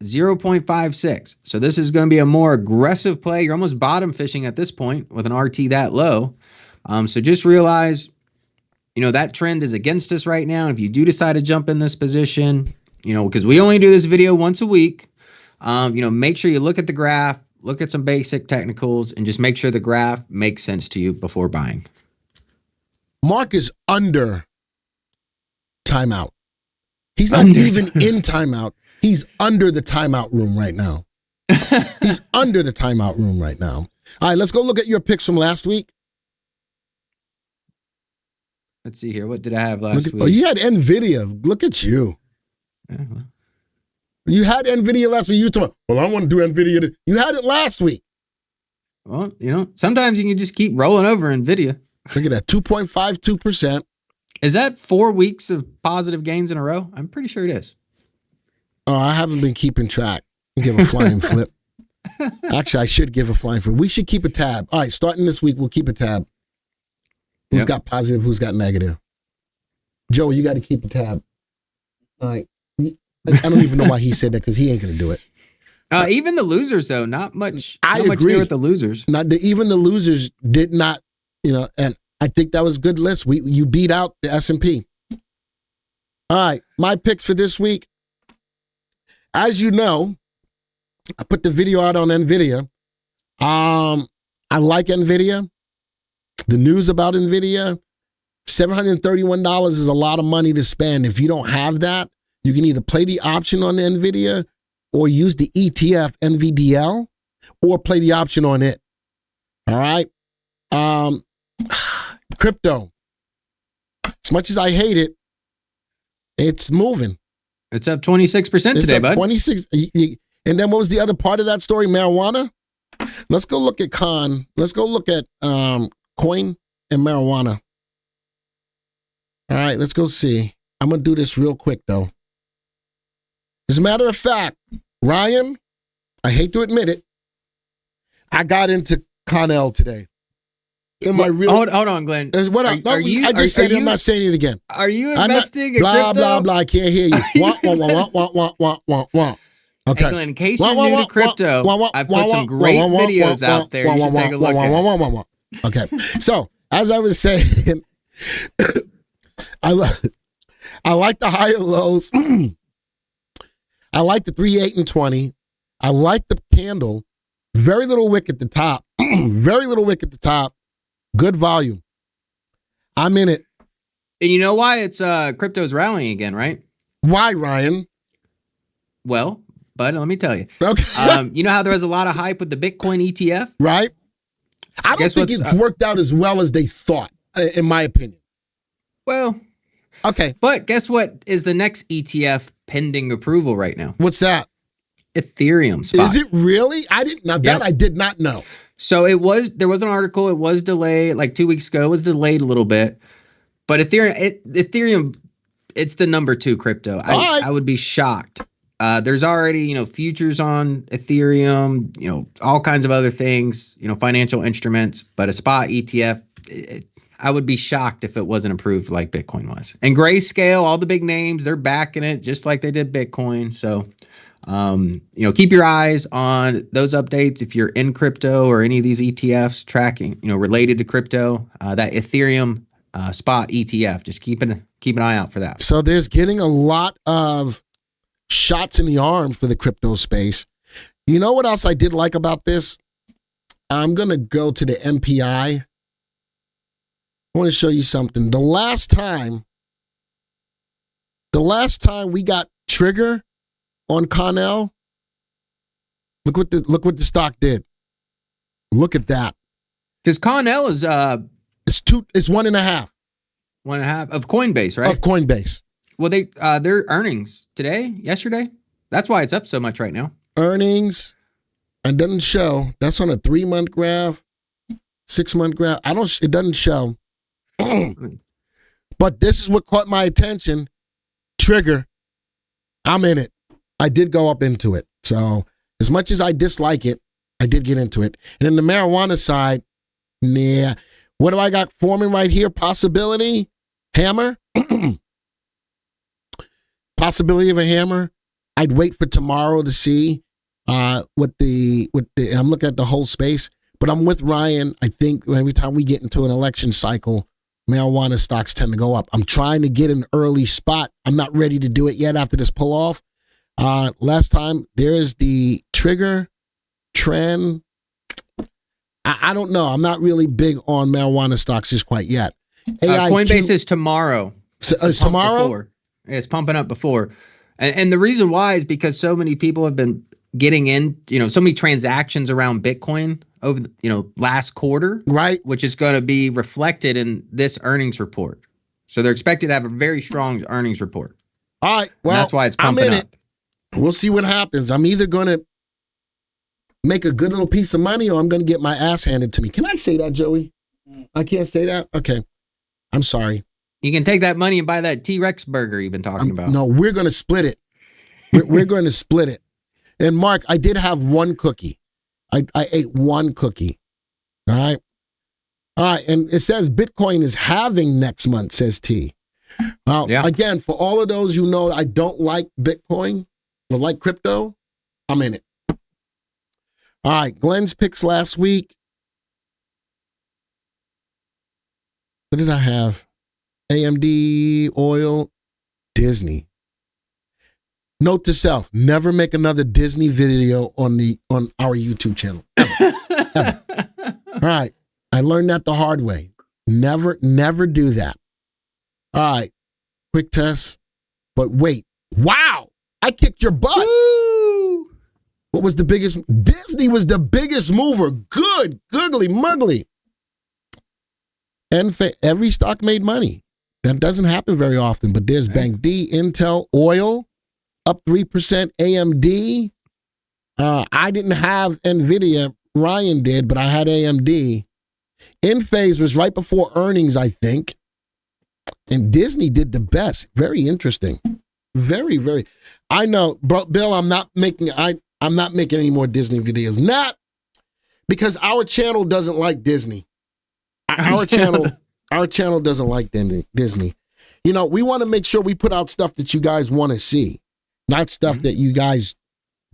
0.56. So this is going to be a more aggressive play. You're almost bottom fishing at this point with an RT that low. So just realize, that trend is against us right now. And if you do decide to jump in this position, because we only do this video once a week, make sure you look at the graph, look at some basic technicals, and just make sure the graph makes sense to you before buying. Mark is under timeout. He's not even in timeout. He's under the timeout room right now. He's under the timeout room right now. All right, let's go look at your picks from last week. Let's see here. What did I have last week? Oh, you had Nvidia. Look at you. Uh-huh. You had Nvidia last week. You told, well, I want to do Nvidia. You had it last week. Well, sometimes you can just keep rolling over Nvidia. Look at that, 2.52%. Is that 4 weeks of positive gains in a row? I'm pretty sure it is. Oh, I haven't been keeping track. Give a flying flip. Actually, I should give a flying flip. We should keep a tab. All right, starting this week, we'll keep a tab. Who's got positive, who's got negative? Joe, you got to keep a tab. All right. I don't even know why he said that because he ain't going to do it. Even the losers, though, not much. I not agree. Much there with the losers. Even the losers did not, and I think that was a good list. You beat out the S&P. All right, my picks for this week. As you know, I put the video out on Nvidia. I like Nvidia. The news about Nvidia, $731 is a lot of money to spend. If you don't have that, you can either play the option on Nvidia or use the ETF NVDL or play the option on it. All right. Crypto. As much as I hate it, it's moving. It's up 26% today, bud. 26. And then what was the other part of that story? Marijuana. Let's go look at Let's go look at coin and marijuana. All right, let's go see. I'm going to do this real quick, though. As a matter of fact, Ryan, I hate to admit it, I got into Connell today. Hold on, Glenn. What I just said it. I'm not saying it again. Are you investing in blah, crypto? Blah, blah, I can't hear you. Okay. Hey, Glenn, in case you're new to crypto, I put some great videos out there. You should take a look at. Okay. So, as I was saying, I like the higher lows. I like the 3, 8, and 20. I like the candle. Very little wick at the top. Very little wick at the top. Good volume. I'm in it. And you know why it's crypto's rallying again, right? Why, Ryan? Well, bud, let me tell you. Okay. You know how there was a lot of hype with the Bitcoin ETF? Right. I don't think it's worked out as well as they thought, in my opinion. Well, okay. But guess what is the next ETF pending approval right now? What's that? Ethereum spot. Is it really? I didn't know that. I did not know. So there was an article. It was delayed like 2 weeks ago. It was delayed a little bit, but Ethereum, it's the number 2 crypto. I would be shocked. There's already, futures on Ethereum, all kinds of other things, financial instruments, but a spot ETF, I would be shocked if it wasn't approved like Bitcoin was. And Grayscale, all the big names, they're backing it just like they did Bitcoin. So, keep your eyes on those updates. If you're in crypto or any of these ETFs tracking, related to crypto, that Ethereum spot ETF. Just keep an eye out for that. So there's getting a lot of shots in the arm for the crypto space. You know what else I did like about this? I'm going to go to the MPI. I want to show you something. The last time we got trigger on Connell, look what the stock did. Look at that. Because Connell is it's 1.5. 1.5 of Coinbase, right? Of Coinbase. Well, their earnings yesterday. That's why it's up so much right now. Earnings, it doesn't show. That's on a 3-month graph, 6-month graph. It doesn't show. But this is what caught my attention. Trigger. I'm in it. I did go up into it. So as much as I dislike it, I did get into it. And then the marijuana side, nah. What do I got forming right here? Possibility. Hammer. Possibility of a hammer. I'd wait for tomorrow to see what the I'm looking at the whole space, but I'm with Ryan. I think every time we get into an election cycle, marijuana stocks tend to go up. I'm trying to get an early spot. I'm not ready to do it yet after this pull off. Last time there is the trigger trend. I don't know. I'm not really big on marijuana stocks just quite yet. Coinbase is tomorrow. Is tomorrow? Before. It's pumping up before. And the reason why is because so many people have been getting in, so many transactions around Bitcoin over the, last quarter. Right. Which is going to be reflected in this earnings report. So they're expected to have a very strong earnings report. All right. Well, and that's why it's pumping up. We'll see what happens. I'm either going to make a good little piece of money or I'm going to get my ass handed to me. Can I say that, Joey? I can't say that? Okay. I'm sorry. You can take that money and buy that T-Rex burger you've been talking about. No, we're going to split it. We're going to split it. And Mark, I did have one cookie. I ate one cookie. All right. All right. And it says Bitcoin is halving next month, says T. Again, for all of those who know I don't like Bitcoin or like crypto, I'm in it. All right. Glenn's picks last week. What did I have? AMD, oil, Disney. Note to self, never make another Disney video on our YouTube channel. Ever. All right. I learned that the hard way. Never do that. All right. Quick test. But wait. Wow. I kicked your butt. Woo! What was the biggest? Disney was the biggest mover. Good. Googly muggly. And every stock made money. That doesn't happen very often, but there's Bank D, Intel, oil, up 3%, AMD. I didn't have Nvidia. Ryan did, but I had AMD. Enphase was right before earnings, I think. And Disney did the best. Very interesting. Very, very. I know, Bill, I'm not making any more Disney videos. Not because our channel doesn't like Disney. Our channel doesn't like Disney. We want to make sure we put out stuff that you guys want to see, not stuff that you guys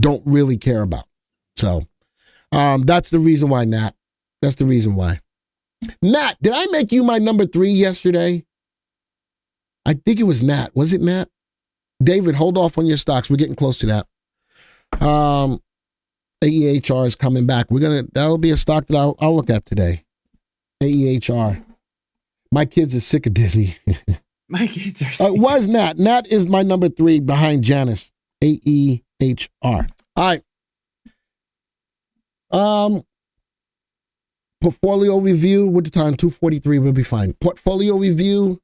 don't really care about. So that's the reason why, Nat. That's the reason why. Nat, did I make you my number 3 yesterday? I think it was Nat. Was it Nat? David, hold off on your stocks. We're getting close to that. AEHR is coming back. That'll be a stock that I'll look at today. AEHR. My kids are sick of Disney. My kids are sick. Was Nat. Nat is my number 3 behind Janice. AEHR. All right. Portfolio review. What the time? 2:43. We'll be fine. Portfolio review.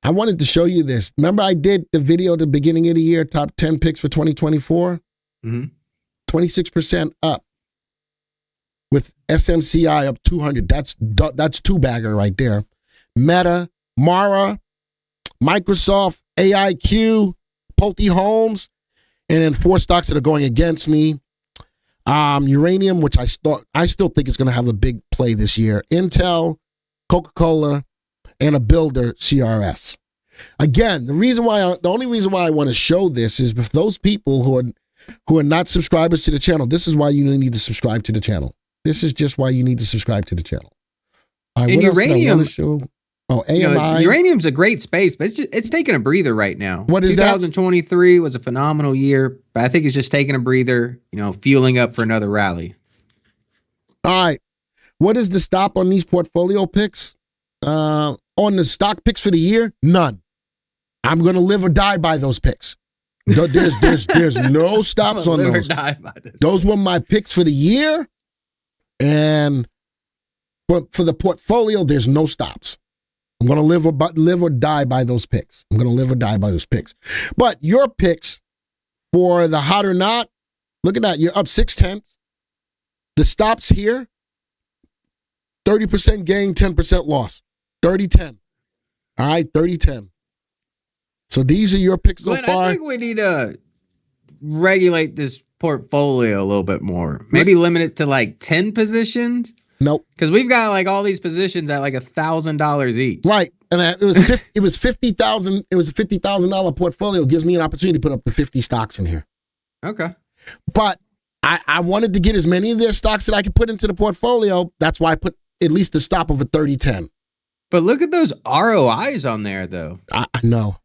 I wanted to show you this. Remember I did the video at the beginning of the year, top 10 picks for 2024? 26% up. With SMCI up 200. That's two-bagger right there. Meta, Mara, Microsoft, AIQ, Pulte Homes, and then 4 stocks that are going against me. Uranium, which I still think is going to have a big play this year. Intel, Coca-Cola, and a builder, CRS. Again, the only reason why I want to show this is for those people who are not subscribers to the channel. This is why you need to subscribe to the channel. This is just why you need to subscribe to the channel. All right, And what else did I uranium, wanna show? Oh, AMI. you know, uranium's a great space, but it's taking a breather right now. What is that? 2023 was a phenomenal year, but I think it's just taking a breather, you know, fueling up for another rally. All right. What is the stop on these portfolio picks? On the stock picks for the year? None. I'm going to live or die by those picks. There's no stops on those. Those were my picks for the year. And for the portfolio, there's no stops. I'm going to live or die by those picks. I'm going to live or die by those picks. But your picks for the hot or not, look at that. You're up 0.6. The stops here, 30% gain, 10% loss. 30-10. All right, 30-10. So these are your picks so far. I think we need to regulate this portfolio a little bit more. Maybe limit it to like 10 positions. Nope. Because we've got like all these positions at like $1,000 each. Right. And it was $50,000. It was a $50,000 portfolio. It gives me an opportunity to put up the 50 stocks in here. Okay. But I wanted to get as many of their stocks that I could put into the portfolio. That's why I put at least a stop of a 30-10. But look at those ROIs on there, though. I know.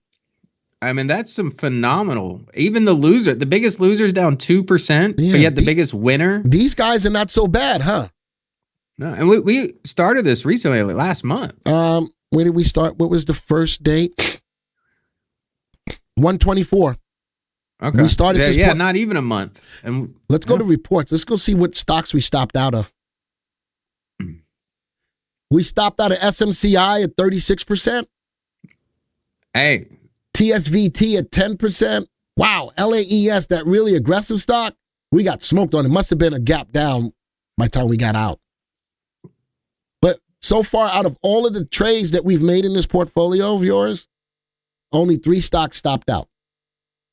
I mean, that's some phenomenal. Even the biggest loser's down 2%, Yeah, but yet the biggest winner. These guys are not so bad, huh? No, and we started this recently, like last month. When did we start? What was the first date? 1/24. Okay. We started this. Yeah, not even a month. And let's go to reports. Let's go see what stocks we stopped out of. We stopped out of SMCI at 36%. Hey. TSVT at 10%. Wow. LAES, that really aggressive stock, we got smoked on. It must have been a gap down by the time we got out. But so far, out of all of the trades that we've made in this portfolio of yours, only 3 stocks stopped out.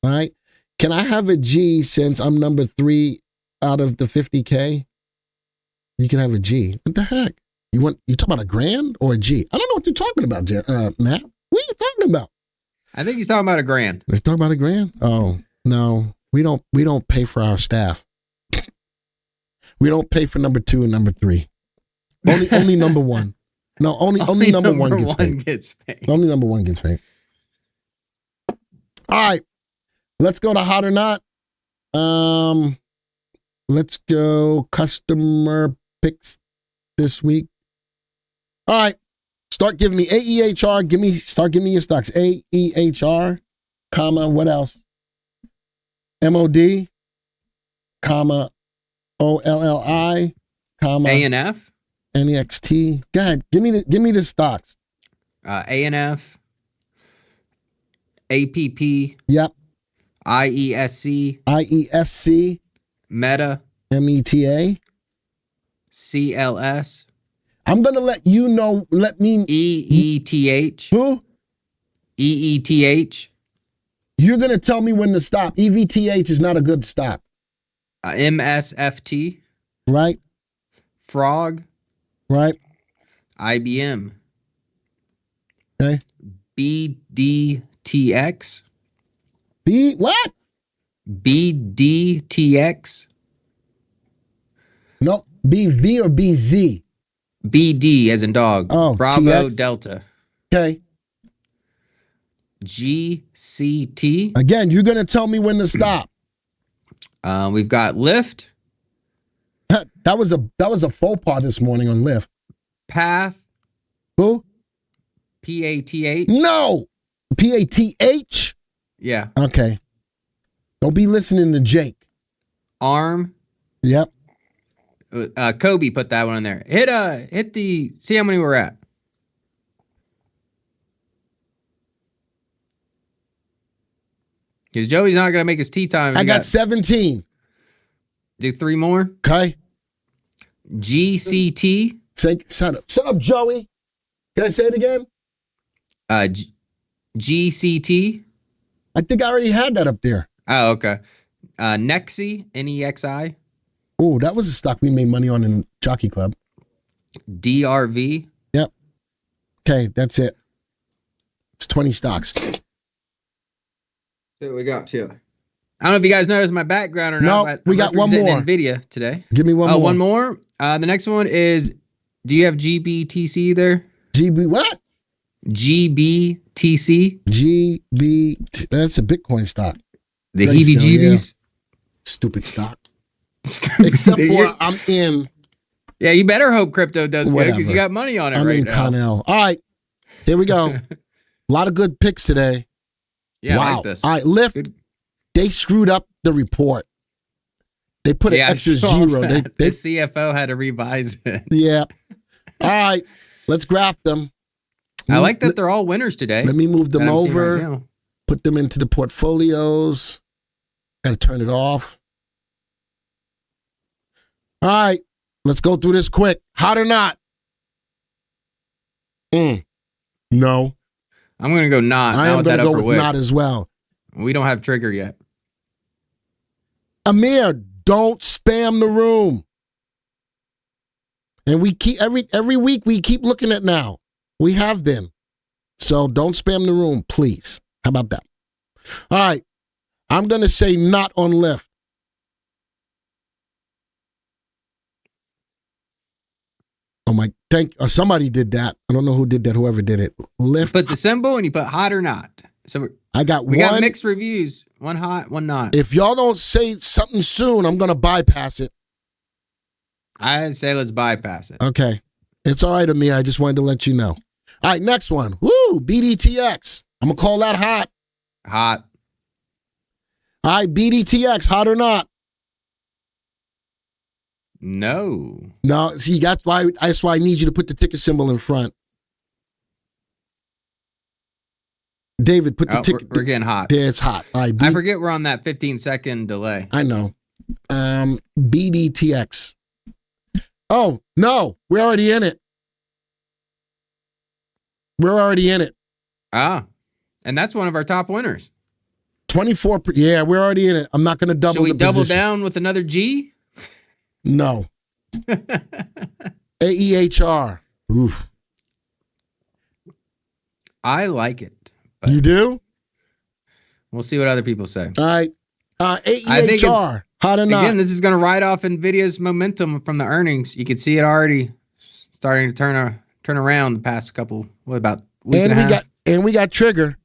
All right. Can I have a G since I'm number 3 out of the 50K? You can have a G. What the heck? You talking about a grand or a G? I don't know what you're talking about, Matt. What are you talking about? I think he's talking about a grand. He's talking about a grand? Oh, no. We don't pay for our staff. We don't pay for number 2 and number 3. Only number 1. No, only number 1 gets paid. Only number 1 gets paid. All right. Let's go to hot or not. Let's go customer picks this week. All right. Start giving me AEHR. Start giving me your stocks. AEHR, comma, what else? MOD, comma, OLLI, comma, ANF, NEXT. Go ahead. Give me the stocks. ANF, APP. Yep. IESC, Meta, META, CLS. I'm going to let you know, EETH. Who? EETH. You're going to tell me when to stop. EVTH is not a good stop. MSFT. Right. Frog. Right. IBM. Okay. BDTX. What? BDTX. No, BV or BZ? BD as in dog. Oh, Bravo TX. Delta. Okay. GCT. Again, you're going to tell me when to stop. We've got Lyft. That was a faux pas this morning on Lyft. Path. Who? PATH. No. PATH? Yeah. Okay. Don't be listening to Jake. ARM. Yep. Kobe put that one in there. Hit the, see how many we're at. Because Joey's not going to make his tea time. I got 17. Do 3 more. Okay. GCT. Shut up, Joey. Can I say it again? GCT. I think I already had that up there. Oh, okay. Nexi, NEXI. Oh, that was a stock we made money on in Jockey Club. DRV. Yep. Okay, that's it. It's 20 stocks. So we got 2. I don't know if you guys noticed my background or not. No, but we got one more. Nvidia today. Give me one more. One more. The next one is Do you have GBTC there? GB what? GBTC? That's a Bitcoin stock. The Grayscale, heebie-jeebies? Stupid stock. Except for I'm in. Yeah, you better hope crypto does good because you got money on it I'm right in now. Connell. All right, here we go. A lot of good picks today. Yeah, wow. I like this. All right, Lyft. Good. They screwed up the report. They put an extra zero. The CFO had to revise it. Yeah. All right, let's graft them. I like that they're all winners today. Let me move them over. Right, put them into the portfolios. Got to turn it off. All right, let's go through this quick. Hot or not? No. I'm going to go not. I am going to go with not as well. We don't have trigger yet. Amir, don't spam the room. And we keep every week we keep looking at now. We have been. So don't spam the room, please. How about that? All right. I'm going to say not on Lyft. Oh my, somebody did that. I don't know who did that, whoever did it. Lyft. You put the symbol and you put hot or not. So we got mixed reviews. One hot, one not. If y'all don't say something soon, I'm going to bypass it. I say let's bypass it. Okay. It's all right, Amir. I just wanted to let you know. All right, next one. Woo, BDTX. I'm going to call that hot. Hot. All right, BDTX, hot or not? No. No, see, that's why I need you to put the ticker symbol in front. David, put the ticker. We're getting hot. Yeah, it's hot. All right, I forget we're on that 15-second delay. I know. BDTX. Oh, no, we're already in it. We're already in it. Ah, and that's one of our top winners. 24. Yeah, we're already in it. I'm not going to double. Should we double down with another G? No. AEHR. Oof. I like it. You do? We'll see what other people say. All right. AEHR. Hot or not? Again, this is going to ride off Nvidia's momentum from the earnings. You can see it already starting to turn around the past couple, about week and a half. We got trigger.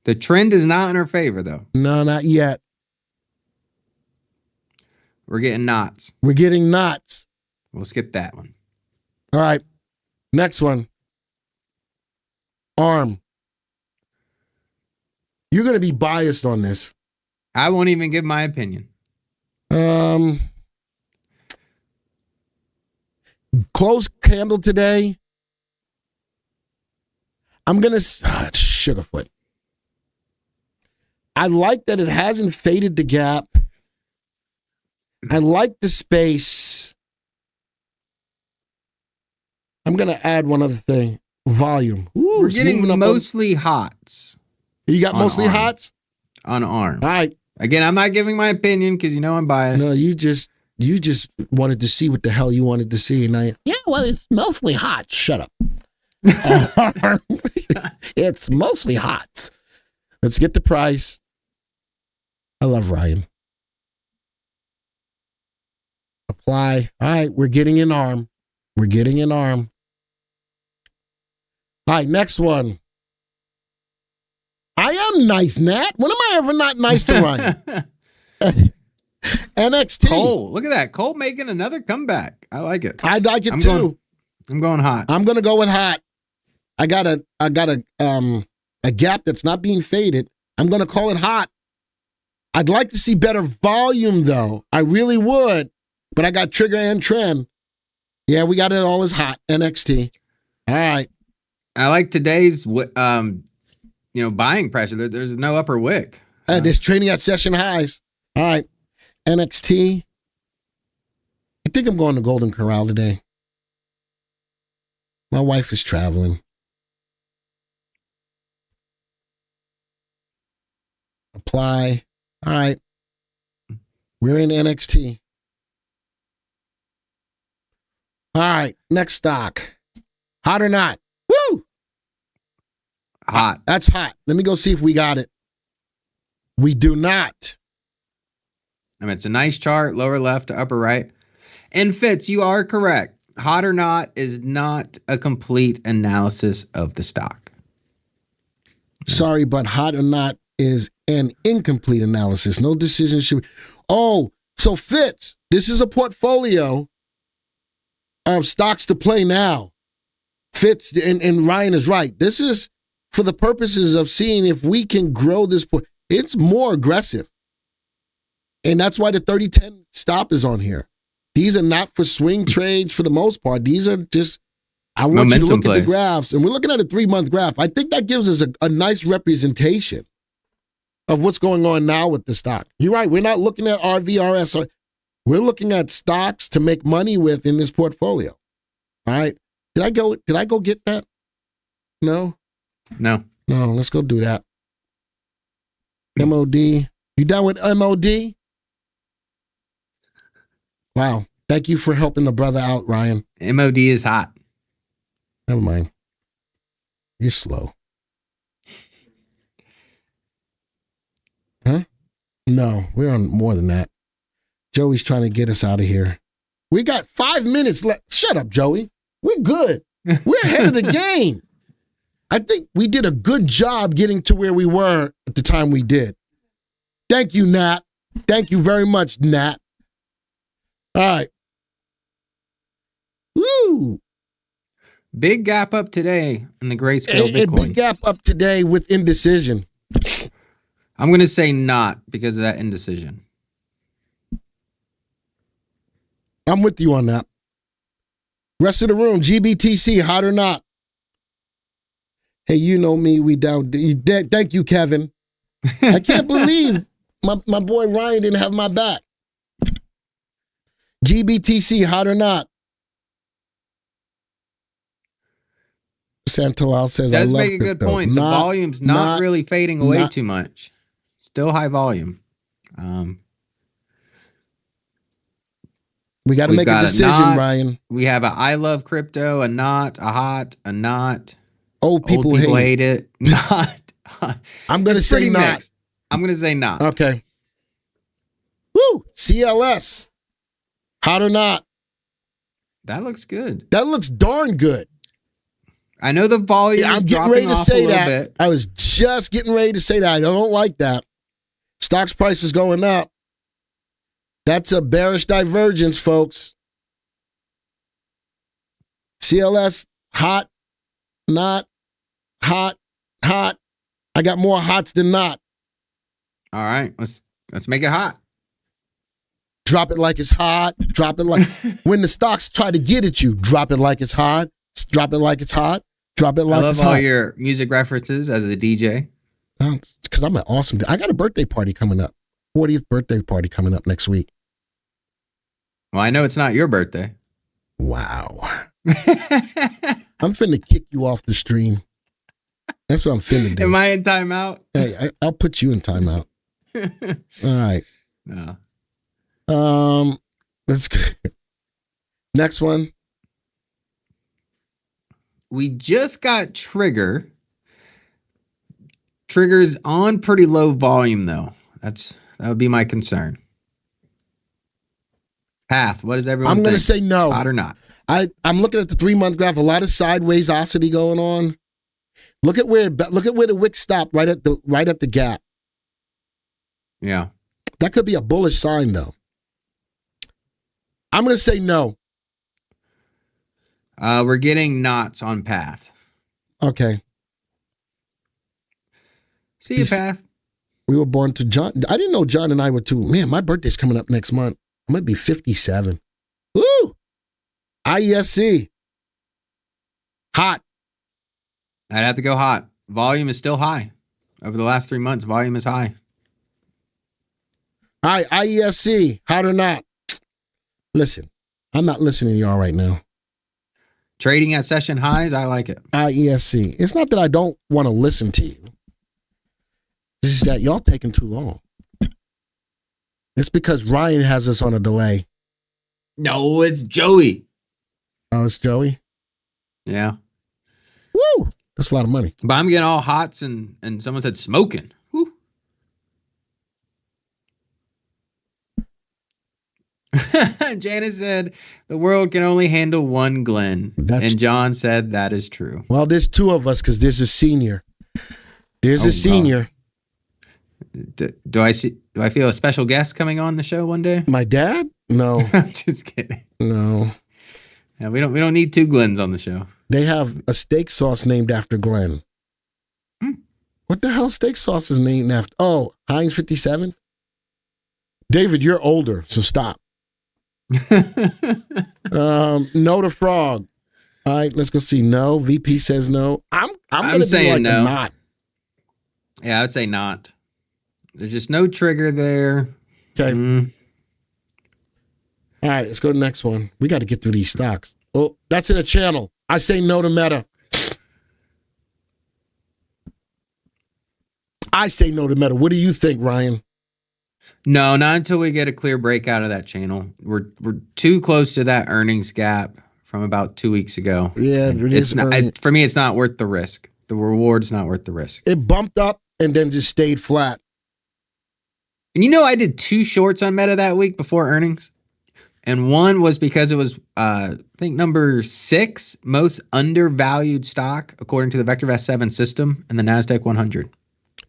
The trend is not in our favor, though. No, not yet. We're getting knots. We're getting knots. We'll skip that one. All right. Next one. ARM. You're going to be biased on this. I won't even give my opinion. Closed candle today. I'm going to... Sugarfoot. I like that it hasn't faded the gap. I like the space. I'm going to add one other thing. Volume. Ooh, we're getting mostly hots. You got mostly hots? On ARM. All right. Again, I'm not giving my opinion because you know I'm biased. No, you just wanted to see what the hell you wanted to see. And well, it's mostly hot. Shut up. It's mostly hot. Let's get the price. I love Ryan. Apply. All right, we're getting an ARM. We're getting an ARM. All right, next one. I am nice, Nat. When am I ever not nice to Ryan? NXT. Cole, look at that. Cole making another comeback. I like it. I like it too. I'm going hot. I'm going to go with hot. I got a gap that's not being faded. I'm going to call it hot. I'd like to see better volume though. I really would. But I got trigger and trend. Yeah, we got it all as hot. NXT. All right. I like today's buying pressure. There's no upper wick. So. It's trading at session highs. All right. NXT. I think I'm going to Golden Corral today. My wife is traveling. Apply. All right. We're in NXT. All right. Next stock. Hot or not? Woo! Hot. That's hot. Let me go see if we got it. We do not. I mean, it's a nice chart, lower left to upper right. And Fitz, you are correct. hot or not is not a complete analysis of the stock. Sorry, but hot or not is an incomplete analysis. No decision should be. Oh, so Fitz, this is a portfolio of stocks to play now. Fitz, and Ryan is right. This is for the purposes of seeing if we can grow this. It's more aggressive. And that's why the 30-10 stop is on here. These are not for swing trades for the most part. These are just, I want you to look at the graphs. And we're looking at a 3-month graph. I think that gives us a nice representation of what's going on now with the stock. You're right. We're not looking at RVRS. We're looking at stocks to make money with in this portfolio. All right. Did I go get that? No? No. No, let's go do that. MOD. You done with MOD? Wow. Thank you for helping the brother out, Ryan. MOD is hot. Never mind. You're slow. Huh? No, we're on more than that. Joey's trying to get us out of here. We got 5 minutes left. Shut up, Joey. We're good. We're ahead of the game. I think we did a good job getting to where we were at the time we did. Thank you, Nat. Thank you very much, Nat. All right. Woo. Big gap up today in the grayscale A Bitcoin. big gap up today with indecision. I'm going to say not because of that indecision. I'm with you on that. Rest of the room, GBTC, hot or not? Hey, you know me, we down. Thank you, Kevin. I can't believe my boy Ryan didn't have my back. GBTC, hot or not? Santalal says, Does I love make a good crypto. point. The volume's not really fading away too much. Still high volume. We got to make a decision, Ryan. We have a I love crypto, a not, a hot, a not. Old people hate it. Not. I'm going to say not. Mixed. I'm going to say not. Okay. Woo! CLS. Hot or not? That looks good. That looks darn good. I know the volume is dropping off a little bit. I was just getting ready to say that. I don't like that. Stocks price is going up. That's a bearish divergence, folks. CLS, hot, not, hot, hot. I got more hots than not. All right, let's make it hot. Drop it like it's hot. Drop it like when the stocks try to get at you. Drop it like it's hot. Drop it like it's hot. Drop it like it's hot. I love all your music references as a DJ. Because I'm an awesome. I got a birthday party coming up. 40th birthday party coming up next week. Well, I know it's not your birthday. Wow. I'm finna kick you off the stream. That's what I'm finna do. Am I in timeout? Hey, I'll put you in timeout. All right. No. Let's go. Next one. We just got Trigger's on pretty low volume though. That would be my concern. Path. What does everyone I'm think? going to say no. Hot or not? I'm looking at the 3-month graph. A lot of sidewaysosity going on. Look at where the wick stopped right at the gap. Yeah. That could be a bullish sign though. I'm going to say no. We're getting knots on Path. Okay. See you, Path. We were born to John. I didn't know John and I were too. Man, my birthday's coming up next month. I might be 57. Woo! IESC. Hot. I'd have to go hot. Volume is still high. Over the last 3 months, volume is high. All right, IESC. Hot or not? Listen, I'm not listening to y'all right now. Trading at session highs, I like it. IESC. It's not that I don't want to listen to you. It's just that y'all taking too long. It's because Ryan has us on a delay. No, it's Joey. Oh, it's Joey? Yeah. Woo! That's a lot of money. But I'm getting all hots and someone said smoking. Woo. Janice said the world can only handle one Glenn. That's- and John said that is true. Well, there's two of us because there's a senior. There's Oh, a senior. Do I feel a special guest coming on the show one day? My dad? No, I'm just kidding. no. Yeah, we don't need two Glens on the show. They have a steak sauce named after Glenn. What the hell steak sauce is named after? Oh, Heinz 57? David, you're older, so stop. No to frog. All right, let's go see. No. VP says no. I'm gonna be saying like no. a not. Yeah, I would say not. There's just no trigger there. Okay. All right, let's go to the next one. We got to get through these stocks. Oh, that's in a channel. I say no to Meta. I say no to Meta. What do you think, Ryan? No, not until we get a clear breakout of that channel. We're too close to that earnings gap from about 2 weeks ago. Yeah, It's not, for me, it's not worth the risk. The reward's not worth the risk. It bumped up and then just stayed flat. And you know, I did 2 shorts on Meta that week before earnings. And one was because it was, I think, number 6 most undervalued stock, according to the VectorVest 7 system and the NASDAQ 100.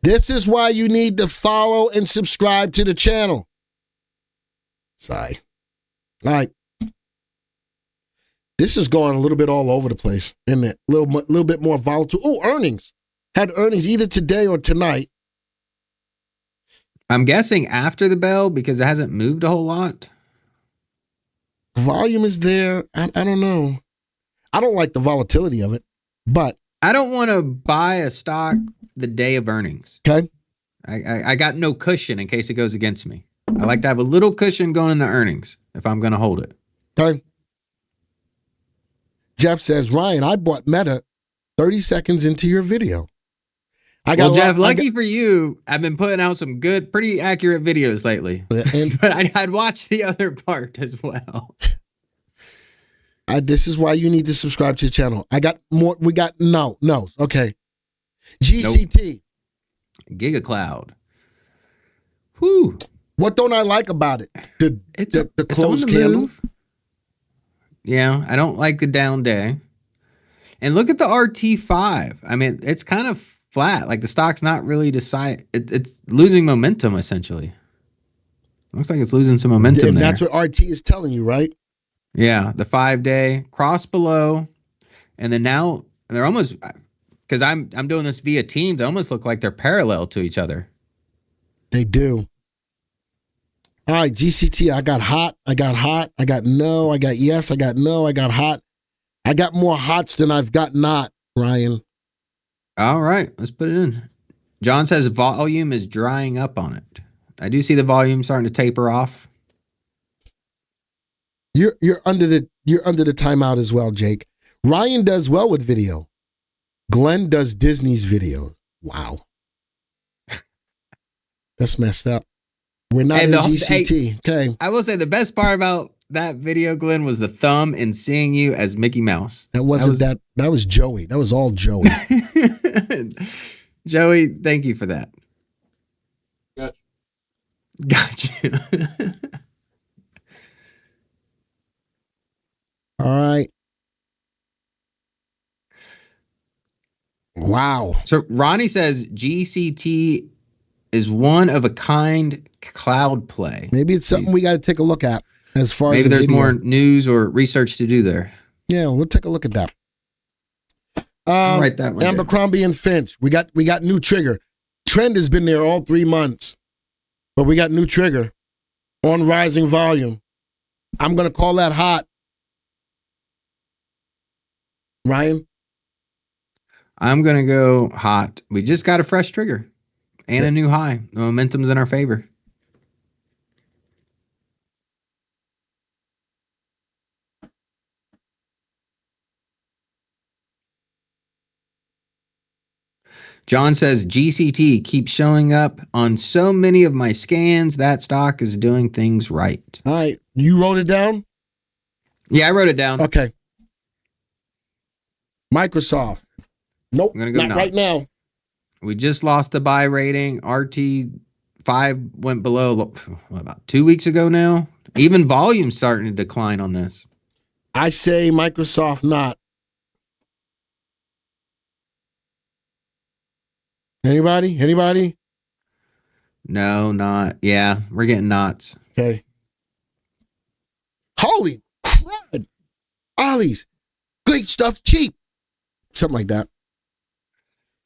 This is why you need to follow and subscribe to the channel. Sorry. All right. This is going a little bit all over the place, isn't it? A little bit more volatile. Oh, earnings. Had earnings either today or tonight. I'm guessing after the bell because it hasn't moved a whole lot. Volume is there. I don't know. I don't like the volatility of it, but. I don't want to buy a stock the day of earnings. Okay. I got no cushion in case it goes against me. I like to have a little cushion going into earnings if I'm going to hold it. Okay. Jeff says, Ryan, I bought Meta 30 seconds into your video. Jeff, lucky for you, I've been putting out some good, pretty accurate videos lately. But I'd watch the other part as well. This is why you need to subscribe to the channel. I got more. We got no. Okay. GCT. Nope. GigaCloud. Whew. What don't I like about it? The closed candle. move. Yeah, I don't like the down day. And look at the RT5. I mean, it's kind of flat. Like the stock's not really it's losing momentum essentially. Looks like it's losing some momentum there. That's what RT is telling you, right? Yeah, the 5-day cross below, and then now they're almost, because I'm doing this via Teams. I almost look like they're parallel to each other. They do. All right, GCT. I got hot. I got no. I got yes. I got no. I got hot. I got more hots than I've got not, Ryan. All right, let's put it in. John says volume is drying up on it. I do see the volume starting to taper off. You're under the timeout as well, Jake. Ryan does well with video. Glenn does Disney's video. Wow. That's messed up. We're not in GCT. Okay. I will say the best part about that video, Glenn, was the thumb and seeing you as Mickey Mouse. That was Joey. That was all Joey. Joey, thank you for that. Gotcha. All right. Wow. So Ronnie says GCT is one of a kind cloud play. Maybe it's something we got to take a look at as far as maybe there's video. more news or research to do there. Yeah, we'll take a look at that. Write that one down. Abercrombie and Finch. We got new trigger. Trend has been there all 3 months, but we got new trigger on rising volume. I'm gonna call that hot. Ryan? I'm going to go hot. We just got a fresh trigger and a new high. The momentum's in our favor. John says GCT keeps showing up on so many of my scans. That stock is doing things right. All right. You wrote it down? Yeah, I wrote it down. Okay. Microsoft. Nope. I'm gonna go not right now. We just lost the buy rating. RT5 5 went below what, about 2 weeks ago now. Even volume starting to decline on this. I say Microsoft not. Anybody? Anybody? No, not. Yeah, we're getting knots. Okay. Holy crud. Ollie's. Great stuff, cheap. Something like that.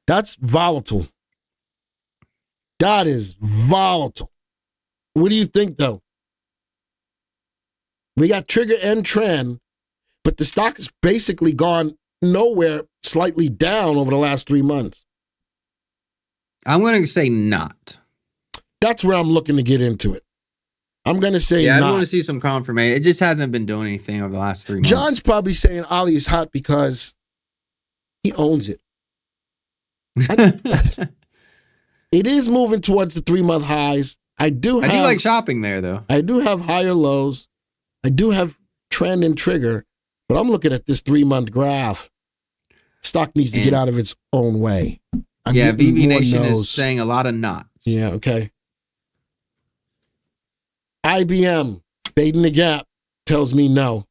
That's volatile. That is volatile. What do you think, though? We got trigger and trend, but the stock has basically gone nowhere, slightly down over the last 3 months. I'm going to say not. That's where I'm looking to get into it. I'm going to say Yeah, I not. want to see some confirmation. It just hasn't been doing anything over the last 3 months. John's probably saying Ollie is hot because he owns it. It is moving towards the 3-month highs. I do like shopping there, though. I do have higher lows. I do have trend and trigger, but I'm looking at this 3-month graph. Stock needs to get out of its own way. Yeah, VB Nation is saying a lot of knots. Yeah, okay. IBM, fading the gap, tells me no.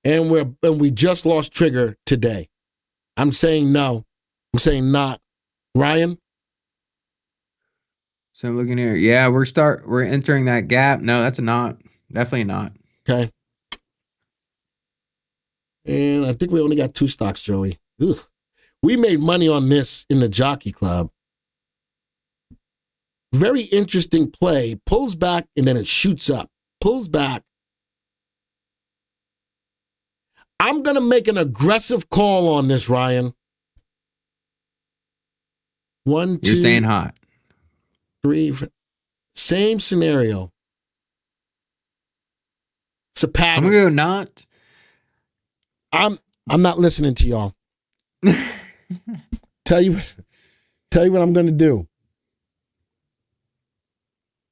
And we just lost trigger today. I'm saying no. I'm saying not. Ryan? So I'm looking here. Yeah, we're entering that gap. No, that's a not. Definitely not. Okay. And I think we only got 2 stocks, Joey. Ugh. We made money on this in the Jockey Club. Very interesting play. Pulls back and then it shoots up. Pulls back. I'm going to make an aggressive call on this, Ryan. 1, 2. You're saying hot. 3. Same scenario. It's a pattern. I'm going to go not. I'm not listening to y'all. Tell you what I'm going to do.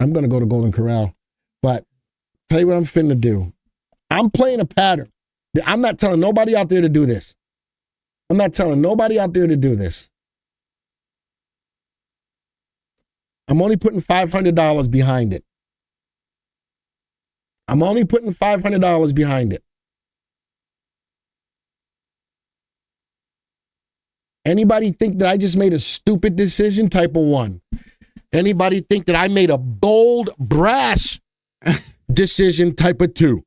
I'm going to go to Golden Corral. But tell you what I'm finna do. I'm playing a pattern. I'm not telling nobody out there to do this. I'm not telling nobody out there to do this. I'm only putting $500 behind it. I'm only putting $500 behind it. Anybody think that I just made a stupid decision? Type of 1. Anybody think that I made a bold, brash decision? Type of 2.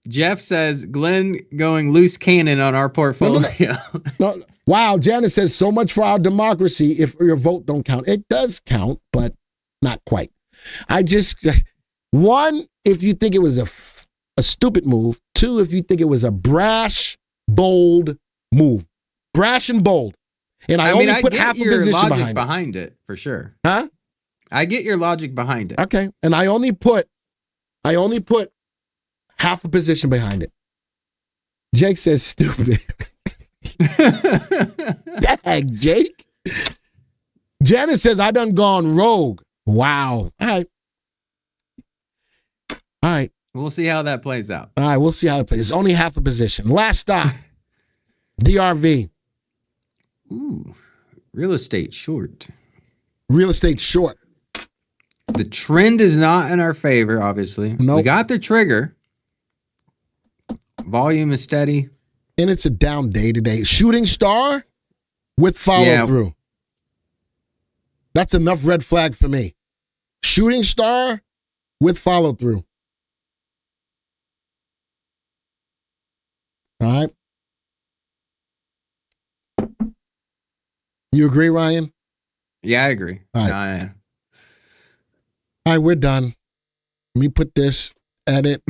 Jeff says Glenn going loose cannon on our portfolio. No. Wow, Janice says so much for our democracy if your vote don't count. It does count, but not quite. 1, if you think it was a stupid move. 2, if you think it was a brash, bold move. Brash and bold. And I only put half a position behind it, for sure. Huh? I get your logic behind it. Okay. And I only put half a position behind it. Jake says stupid. Dag, Jake. Janice says I done gone rogue. Wow. All right. We'll see how that plays out. All right, we'll see how it plays. It's only half a position. Last stop. DRV. Ooh. Real estate short. Real estate short. The trend is not in our favor, obviously. Nope. We got the trigger. Volume is steady. And it's a down day today. Shooting star with follow through. That's enough red flag for me. Shooting star with follow through. All right. You agree, Ryan? Yeah, I agree. All right. All right, we're done. Let me put this, edit.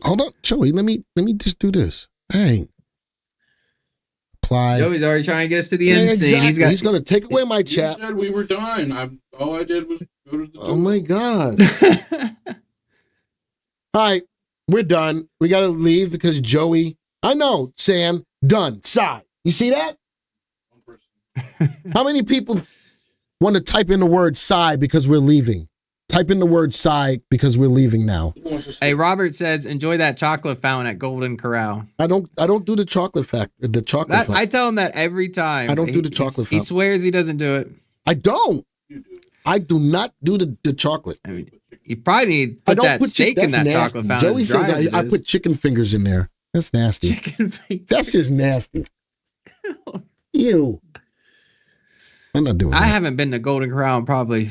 Hold on, Joey. Let me just do this. Hey. Apply. Joey's already trying to get us to the end scene. Exactly. He's going to take away my chat. You said we were done. All I did was go to the door. Oh my God. All right, we're done. We got to leave because Joey. I know, Sam. Done. Sigh. You see that? One person. How many people want to type in the word sigh because we're leaving? Type in the word sigh because we're leaving now. Who wants to Hey, Robert says, enjoy that chocolate fountain at Golden Corral. I don't do the chocolate fact. The chocolate. That, fountain. I tell him that every time. I don't do the chocolate He fountain. swears he doesn't do it. I don't. You do. I do not do the chocolate. I mean, you probably need to I put don't that put steak in that chocolate fountain. Joey as dry says as it I is. put chicken fingers in there. That's nasty. chicken fingers. That's just nasty. Ew. I'm not doing I that. haven't been to Golden Corral in probably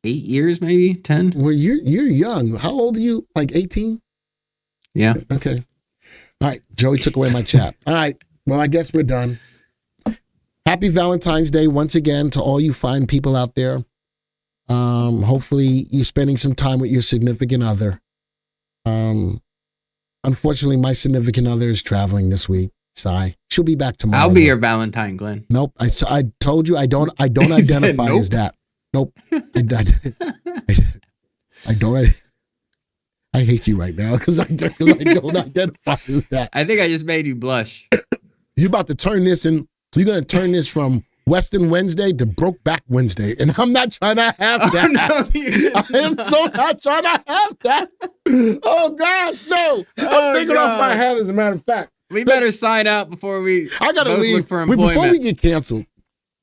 8 years, maybe 10. Well, you're young. How old are you? Like 18? Yeah. Okay. All right. Joey took away my chat. All right. Well, I guess we're done. Happy Valentine's Day once again to all you fine people out there. Hopefully you're spending some time with your significant other. Unfortunately, my significant other is traveling this week. Sigh. She'll be back tomorrow. I'll be your Valentine, Glenn. Nope. I told you I don't He said identify nope. as that. Nope. I don't. I hate you right now because I don't identify as that. I think I just made you blush. You're about to turn this in. You're going to turn this from Western Wednesday to Brokeback Wednesday. And I'm not trying to have that. Oh, no, you- I am so not trying to have that. Oh, gosh, no. I'm Oh, thinking off my God. head, as a matter of fact. We better sign out before we I got to both leave. look for Wait, employment. before we get canceled.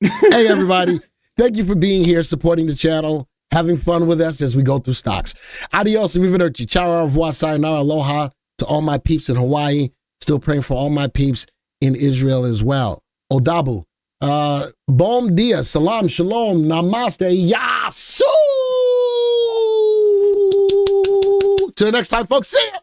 Hey, everybody. Thank you for being here, supporting the channel, having fun with us as we go through stocks. Adios, arrivederci, ciao, au revoir, sayonara, aloha to all my peeps in Hawaii. Still praying for all my peeps in Israel as well. Odabu. Bom dia, salam, shalom, namaste, yasu. Till next time, folks. See ya.